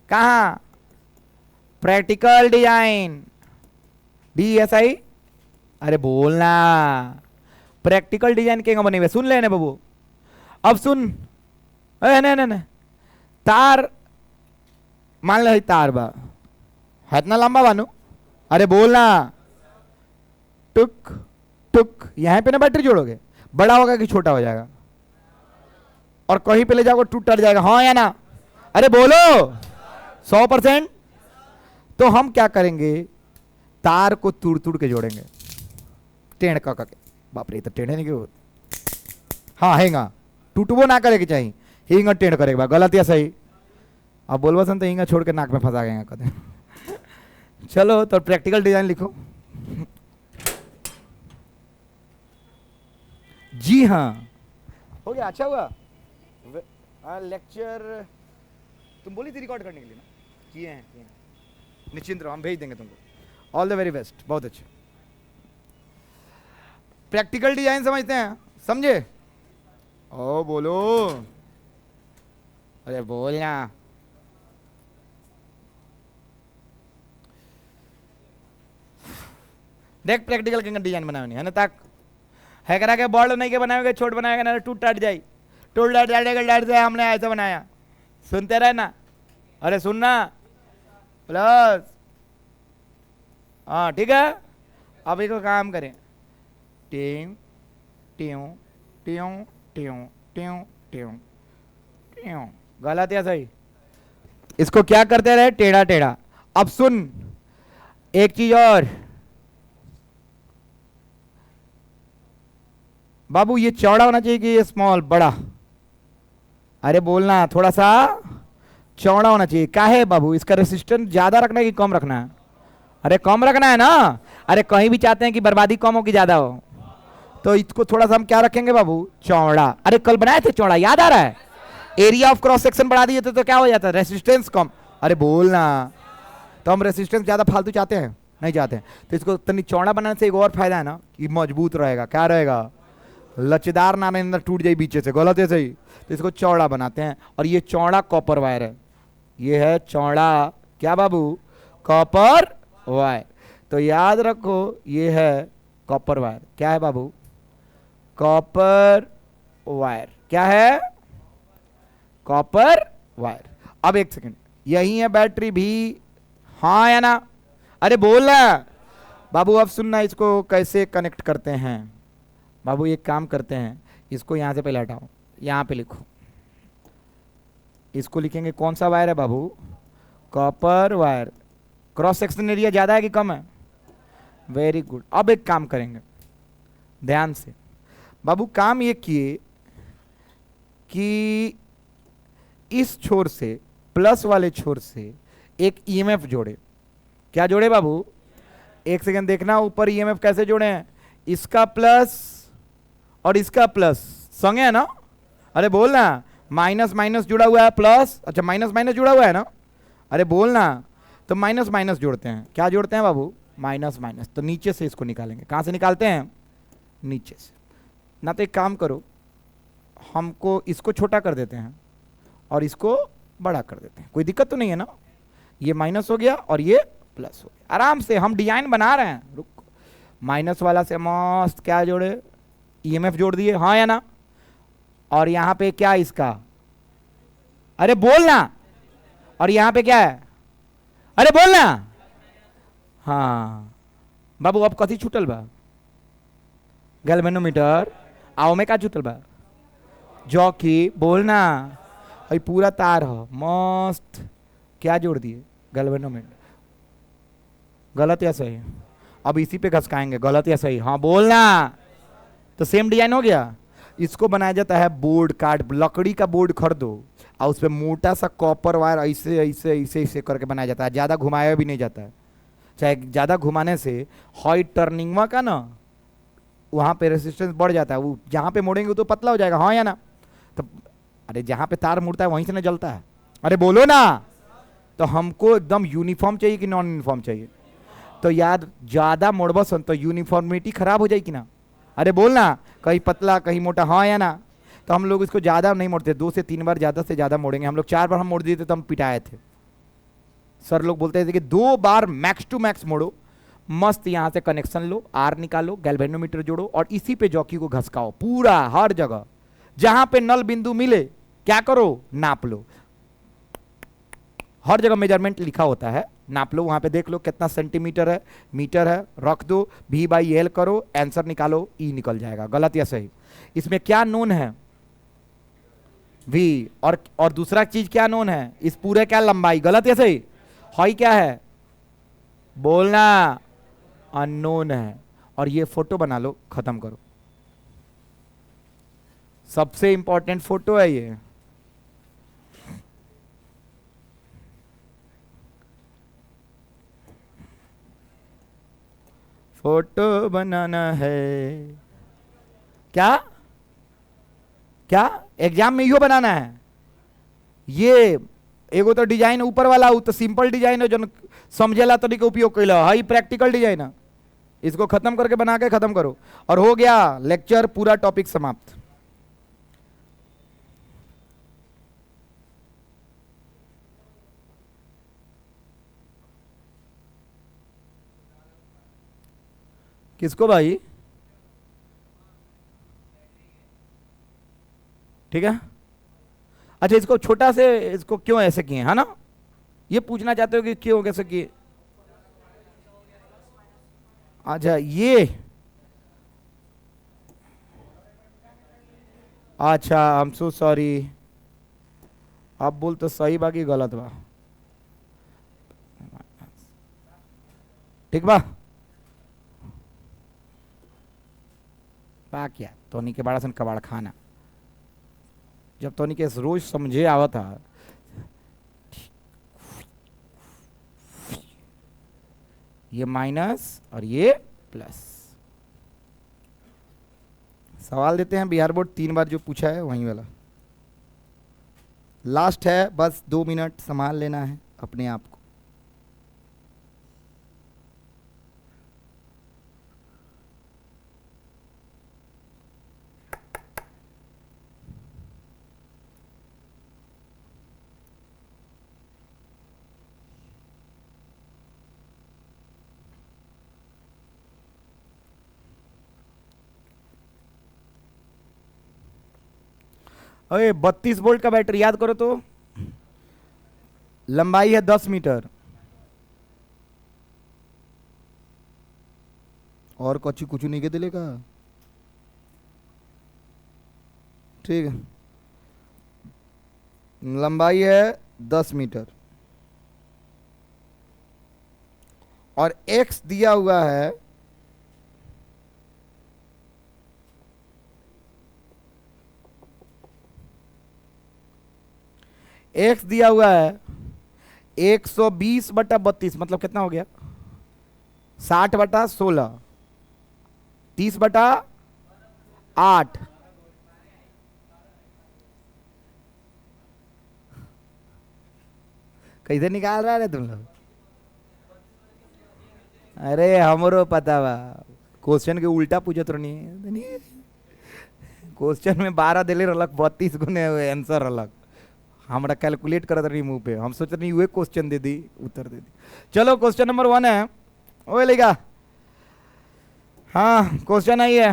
[SPEAKER 1] कहाँ? Practical design, DSI। अरे बोलना, प्रैक्टिकल डिजाइन के बने हुए सुन लेने बाबू। अब सुन, नहीं, तार मान लो तार बा, है इतना लंबा बानू। अरे बोलना, टुक टुक, यहां पे ना बैटरी जोड़ोगे, बड़ा होगा कि छोटा हो जाएगा? और कहीं पे ले जाओगे टूट जाएगा, हाँ या ना? अरे बोलो, 100%। तो हम क्या करेंगे? तार को तुड़ तुड़ के जोड़ेंगे, टेढ़ का के। बाप रे, तो टेढ़े नहीं क्यों? हाँ हेंगा, टूटबो ना करे कि चाहिए, हिंगा टेढ़ करेगा। गलत या सही? अब बोलबा सन तो हिंगा छोड़ के नाक में फंसा गएगा कदे। चलो तो प्रैक्टिकल डिजाइन लिखो। जी हाँ, हो गया, अच्छा हुआ। लेक्चर तुम बोली थी रिकॉर्ड करने के लिए ना? किए हैं, किए हैं। निश्चिंत रहो, हम भेज देंगे तुमको। ऑल द वेरी बेस्ट, बहुत अच्छे। प्रैक्टिकल डिजाइन समझते हैं? समझे? ओ बोलो, अरे बोलना। देख, प्रैक्टिकल के डिजाइन बनाने है ना, तक है करा के बड़ नहीं के बनाएगा, छोट बनाएगा ना टूट टाट जाए, टूट टाट जाएगा, डाट जाए, हमने ऐसा बनाया। सुनते रहे ना, अरे सुनना प्लस, हाँ ठीक है। अब इसको काम करें, टेम ट्यों ट्यों ट्यों ट्यों ट्यों ट्यों, गलत या सही? इसको क्या करते रहे, टेढ़ा टेढ़ा। अब सुन एक चीज और बाबू, ये चौड़ा होना चाहिए कि ये स्मॉल, बड़ा? अरे बोलना, थोड़ा सा चौड़ा होना चाहिए। क्या है बाबू, इसका रेसिस्टेंस ज्यादा रखना है कि कम रखना है? अरे कम रखना है ना। अरे कहीं भी चाहते हैं कि बर्बादी कम हो कि ज्यादा हो, तो इसको थोड़ा सा हम क्या रखेंगे बाबू, चौड़ा। अरे कल बनाए थे चौड़ा, याद आ रहा है? एरिया ऑफ क्रॉस सेक्शन बढ़ा दिए थे तो क्या हो जाता है, रेसिस्टेंस कम। अरे बोलना, तो हम रेसिस्टेंस ज्यादा फालतू चाहते हैं, नहीं चाहते हैं। तो इसको तनी चौड़ा बनाने से एक और फायदा है ना, कि मजबूत रहेगा। क्या रहेगा, लचदार ना नहीं, अंदर टूट जाए पीछे से, गलत है सही? तो इसको चौड़ा बनाते हैं। और ये चौड़ा कॉपर वायर है, ये है चौड़ा क्या बाबू, कॉपर वायर। तो याद रखो ये है कॉपर वायर। क्या है बाबू, कॉपर वायर। क्या है, कॉपर वायर। अब एक सेकंड, यही है बैटरी भी, हाँ या ना? अरे बोल रहा बाबू। अब सुनना, इसको कैसे कनेक्ट करते हैं बाबू, एक काम करते हैं, इसको यहां से पहले हटाओ, यहां पे लिखो, इसको लिखेंगे कौन सा वायर है बाबू, copper wire. Cross section area ज्यादा है कि कम है? Very good. अब एक काम करेंगे ध्यान से बाबू, काम ये किए कि इस छोर से, प्लस वाले छोर से एक ईएमएफ जोड़े। क्या जोड़े बाबू, एक सेकंड देखना, ऊपर ईएमएफ कैसे जोड़े हैं, इसका प्लस और इसका प्लस संगे है ना? अरे बोलना, माइनस माइनस जुड़ा हुआ है, प्लस, अच्छा माइनस माइनस जुड़ा हुआ है ना? अरे बोलना, तो माइनस माइनस जोड़ते हैं। क्या जोड़ते हैं बाबू, माइनस माइनस। तो नीचे से इसको निकालेंगे। कहां से निकालते हैं, नीचे से ना। तो एक काम करो, हमको इसको छोटा कर देते हैं और इसको बड़ा कर देते हैं, कोई दिक्कत तो नहीं है ना? ये माइनस हो गया और ये प्लस हो गया, आराम से हम डिजाइन बना रहे हैं। रुक, माइनस वाला से मस्त क्या जोड़े, ईएमएफ जोड़ दिए, हाँ या ना? और यहां पे क्या इसका, अरे बोलना, और यहां पे क्या है, अरे बोलना, हाँ बाबू। अब कथी छूटल बा, गैल्वेनोमीटर। आओ में का छूटल बा, जॉकी। बोलना, अभी पूरा तार हो मस्त, क्या जोड़ दिए, गैल्वेनोमीटर। गलत या सही? अब इसी पे घसकाएंगे, गलत या सही? हाँ बोलना। तो सेम डिजाइन हो गया। इसको बनाया जाता है बोर्ड, कार्ड, लकड़ी का बोर्ड खरीदो और उस पर मोटा सा कॉपर वायर ऐसे ऐसे ऐसे ऐसे करके बनाया जाता है, ज़्यादा घुमाया भी नहीं जाता है। चाहे ज़्यादा घुमाने से हॉई टर्निंगवा का ना, वहाँ पे रेसिस्टेंस बढ़ जाता है, वो जहाँ पे मोड़ेंगे तो पतला हो जाएगा, हाँ या ना? तो अरे जहाँ पे तार मुड़ता है वहीं से ना जलता है। अरे बोलो ना। तो हमको एकदम यूनिफॉर्म चाहिए कि नॉन यूनिफॉर्म चाहिए? तो यार ज़्यादा मोड़बसन तो यूनिफॉर्मिटी खराब हो जाएगी ना। अरे बोलना, कहीं पतला कहीं मोटा, हाँ या ना? तो हम लोग इसको ज़्यादा नहीं मोड़ते, 2 से 3 बार ज़्यादा से ज़्यादा मोड़ेंगे। हम लोग 4 बार हम मोड़ दिए थे तो हम पिटाए थे। सर लोग बोलते थे कि 2 बार मैक्स टू मैक्स मोड़ो, मस्त यहाँ से कनेक्शन लो, आर निकालो, गैल्वेनोमीटर जोड़ो और इसी पे जॉकी को घसकाओ पूरा, हर जगह जहां पे नल बिंदु मिले क्या करो, नाप लो। हर जगह मेजरमेंट लिखा होता है, नाप लो, वहां पे देख लो कितना सेंटीमीटर है, मीटर है, रख दो, V/L करो, आंसर निकालो, E निकल जाएगा। गलत या सही? इसमें क्या नोन है, V। और दूसरा चीज क्या नोन है, इस पूरे क्या लंबाई, गलत या सही? हॉई क्या है, बोलना, अननोन है। और ये फोटो बना लो, खत्म करो। सबसे इंपॉर्टेंट फोटो है ये। फोटो बनाना है, क्या क्या एग्जाम में यो बनाना है? ये एगो तो डिजाइन ऊपर वाला, तो सिंपल डिजाइन है जो समझेला तरीके उपयोग कैला, हाई प्रैक्टिकल डिजाइन है। इसको खत्म करके बना के खत्म करो और हो गया लेक्चर, पूरा टॉपिक समाप्त। किसको भाई, ठीक है। अच्छा, इसको छोटा से, इसको क्यों ऐसे किए, है ना, ये पूछना चाहते हो कि क्यों कैसे किए। अच्छा ये, अच्छा आई एम सो सॉरी, आप बोल तो सही बाकी गलत बा, ठीक बा। बा क्या तोनी के बड़ा सन कबाड़ खाना, जब तोनी के रोज समझे आवा था। ये माइनस और ये प्लस। सवाल देते हैं बिहार बोर्ड 3 बार जो पूछा है वहीं वाला, लास्ट है, बस 2 मिनट संभाल लेना है अपने आप को। अरे 32 वोल्ट का बैटरी, याद करो तो, लंबाई है 10 मीटर, और कुछ कुछ नहीं के दिले का, ठीक है, लंबाई है 10 मीटर और एक्स दिया हुआ है एक्स दिया हुआ है 120/32, मतलब कितना हो गया, 60/16, 30/8, कैसे निकाल रहा है तुम लोग। अरे हमरो पता बा, क्वेश्चन के उल्टा पूछत रहनी, क्वेश्चन में 12 दिले रहलक, 32 गुने आंसर रहलक, हमरा कैलकुलेट करत रही मुंह पे, हम सोच रही वे क्वेश्चन दे दी, उत्तर दे दी। चलो क्वेश्चन नंबर 1 है, ओए लेगा, हाँ क्वेश्चन है ये,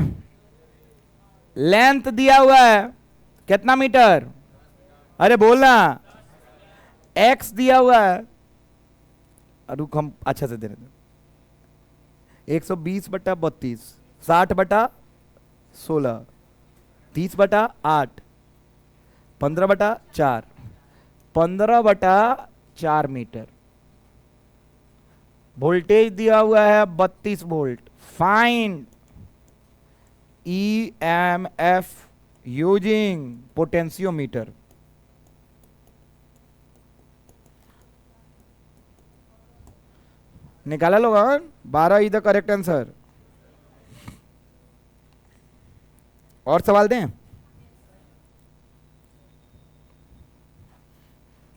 [SPEAKER 1] लेंथ दिया हुआ है कितना मीटर, अरे बोलना, एक्स दिया हुआ है, रुक हम अच्छा से दे रहे, 120/32, 60/16, 30/8, 15/4, 15/4 मीटर। वोल्टेज दिया हुआ है 32 volt. Find EMF using potentiometer. निकाला लोग, 12 इज द करेक्ट आंसर। और सवाल दें,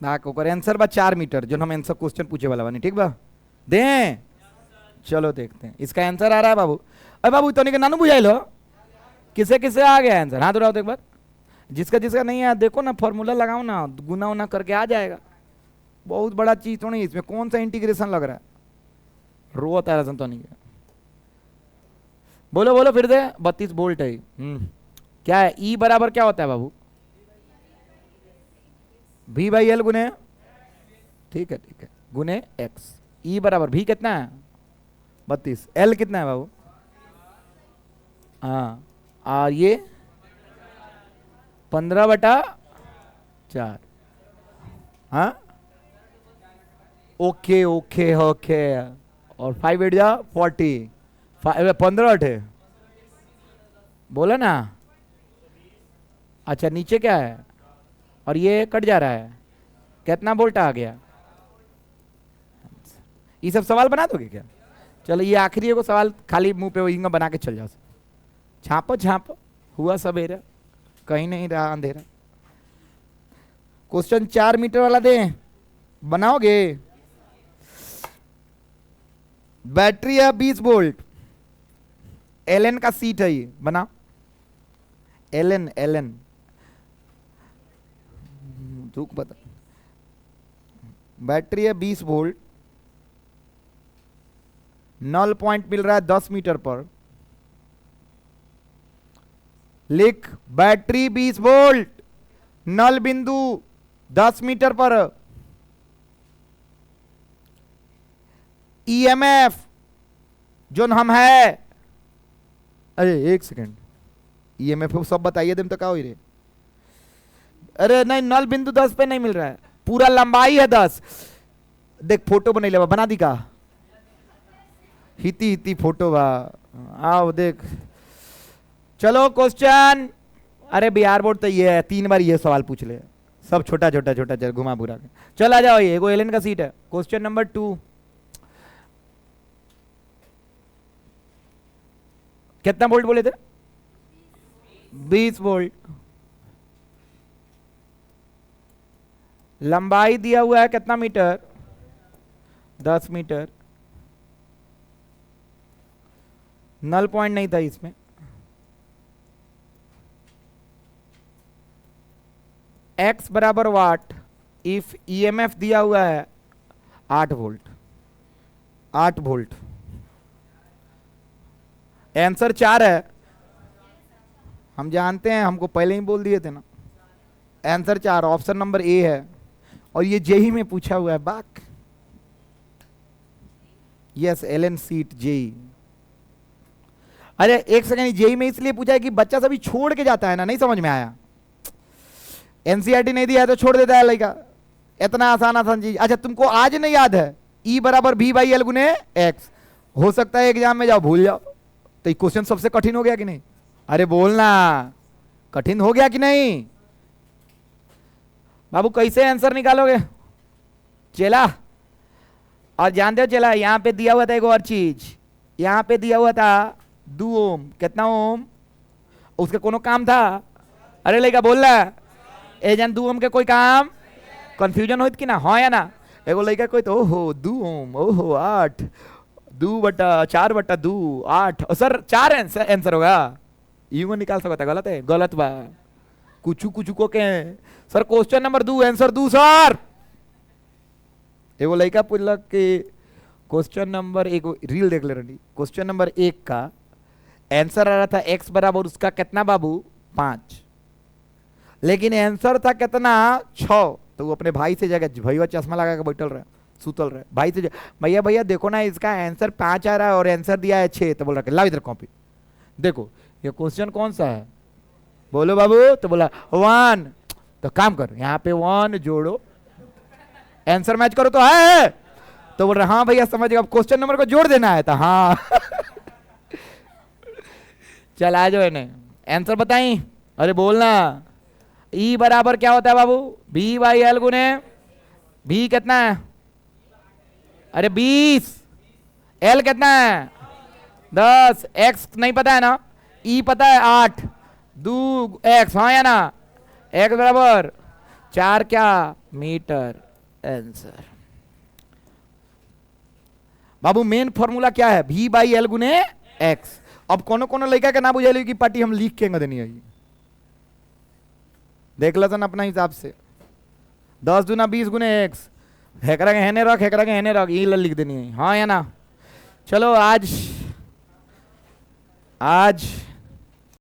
[SPEAKER 1] आंसर बा 4 मीटर, जो हम आंसर क्वेश्चन पूछे वाला बानी, ठीक बा, दें। चलो देखते हैं, इसका आंसर आ रहा है बाबू। अरे बाबू तो नानू बुझाई लो, किसे किसे आ गया आंसर, हाथ उठाओ तो एक बार, जिसका जिसका नहीं है देखो ना, फॉर्मूला लगाओ ना, गुना उना करके आ जाएगा, बहुत बड़ा चीज तो नहीं, इसमें कौन सा इंटीग्रेशन लग रहा है, रोता है तो नहीं। बोलो बोलो फिर दे, 32 वोल्ट है। क्या है, ई बराबर क्या होता है बाबू, V/L गुने, ठीक है गुने एक्स, ई बराबर V कितना है 32, L कितना है बाबू, हाँ, और ये 15/4, हाँ ओके ओके ओके, और 5 8 जा 40, 15 है, बोला ना। अच्छा नीचे क्या है, और ये कट जा रहा है, कितना वोल्ट आ गया, ये सब सवाल बना दोगे क्या। चलो ये आखिरी को सवाल, खाली मुंह पे वही बना के चल जाओ, छापो छापो, हुआ सवेरा, कहीं नहीं रहा अंधेरा। क्वेश्चन 4 मीटर वाला दे, बनाओगे। बैटरी है 20 वोल्ट, एलन का सीट है ये, बनाओ, एलन एलन, दुख बता, बैटरी है 20 वोल्ट, नल पॉइंट मिल रहा है 10 मीटर पर, लिख बैटरी 20 वोल्ट, नल बिंदु 10 मीटर पर ईएमएफ जो हम है, अरे एक सेकंड, ईएमएफ सब बताइए तुम तो क्या हो रहे। अरे नहीं, नल बिंदु 10 पे नहीं मिल रहा है, पूरा लंबाई है 10। देख फोटो बना ले, बना दी का हिती हिती फोटो बा, आओ देख। चलो क्वेश्चन, अरे बिहार बोर्ड तो ये है, 3 बार ये सवाल पूछ ले, सब छोटा छोटा छोटा चल घुमा बुरा के। चल आ जाओ, ये एगो एलन का सीट है। क्वेश्चन नंबर 2, कितना वोल्ट बोले थे? 20 वोल्ट। लंबाई दिया हुआ है कितना मीटर? 10 मीटर। नल पॉइंट नहीं था इसमें। X बराबर वाट इफ ईएमएफ दिया हुआ है 8 वोल्ट। 8 वोल्ट, आंसर 4 है। हम जानते हैं, हमको पहले ही बोल दिए थे ना, आंसर 4, ऑप्शन नंबर ए है। और ये जेई में पूछा हुआ है बाक। Yes, Allen seat JEE. अरे एक सेकंड, जेई में इसलिए पूछा है कि बच्चा सभी छोड़ के जाता है ना, नहीं समझ में आया। एनसीईआरटी नहीं दिया है तो छोड़ देता है लड़का, इतना आसान आसान चीज। अच्छा तुमको आज नहीं याद है E बराबर V बाई एल गुने एक्स? हो सकता है एग्जाम में जाओ भूल जाओ। तो ये क्वेश्चन सबसे कठिन हो गया कि नहीं? अरे बोलना, कठिन हो गया कि नहीं? बाबू कैसे आंसर निकालोगे चेला? और जानते हो चेला, यहां पे दिया हुआ था एक और चीज, यहां पे दिया हुआ था 2 ओम। कितना ओम? उसका कोनो काम था? अरे लड़का बोल रहा है एजन 2 ओम के कोई काम? कंफ्यूजन होती कि ना, हाँ या ना? एगो लड़का कोई तो ओहो 2 ओम, ओहो 8, 2/4/2 8। सर 4 आंसर होगा, यूं निकाल सकता। गलत है, गलत बा, कुछ को के। Sir question number 2 answer 2 sir. एगो लड़का पूछलक कि क्वेश्चन नंबर 1 रील देख ले रही, क्वेश्चन नंबर 1 का आंसर आ रहा था x बराबर उसका कितना बाबू? 5, लेकिन आंसर था कितना? 6। तो वो अपने भाई से जाकर, भैया चश्मा लगा के बैठल रहे, सुतल रहे, भाई से भैया भैया देखो ना इसका आंसर 5 आ रहा है और आंसर दिया है 6। तो बोल रहा लाओ इधर कॉपी, देखो ये क्वेश्चन कौन सा है, बोलो बाबू। तो बोला 1। तो काम कर, यहाँ पे 1 जोड़ो, आंसर मैच करो तो है। तो बोल रहा हाँ भैया समझ गया, अब क्वेश्चन नंबर को जोड़ देना है। तो हाँ चल आ जाओ इन्हें, आंसर बताई। अरे बोलना, E बराबर क्या होता है बाबू? V बाई एल गुने V कितना है? अरे 20। L कितना है? 10। X नहीं पता है ना, E पता है 8, 2 X, हाँ या ना? X बराबर 4 क्या मीटर? आंसर बाबू मेन फॉर्मूला क्या है? V बाई एल गुने X। अब कोनो कोनो लड़का के ना बुझे की पार्टी हम लिख के देनी है, देख लो अपना हिसाब से। 10 दूना 20 गुने एक्स, हेकरा के हेने रख, हेकरा के हेने रख, ये लिख देनी है, हाँ या ना? चलो आज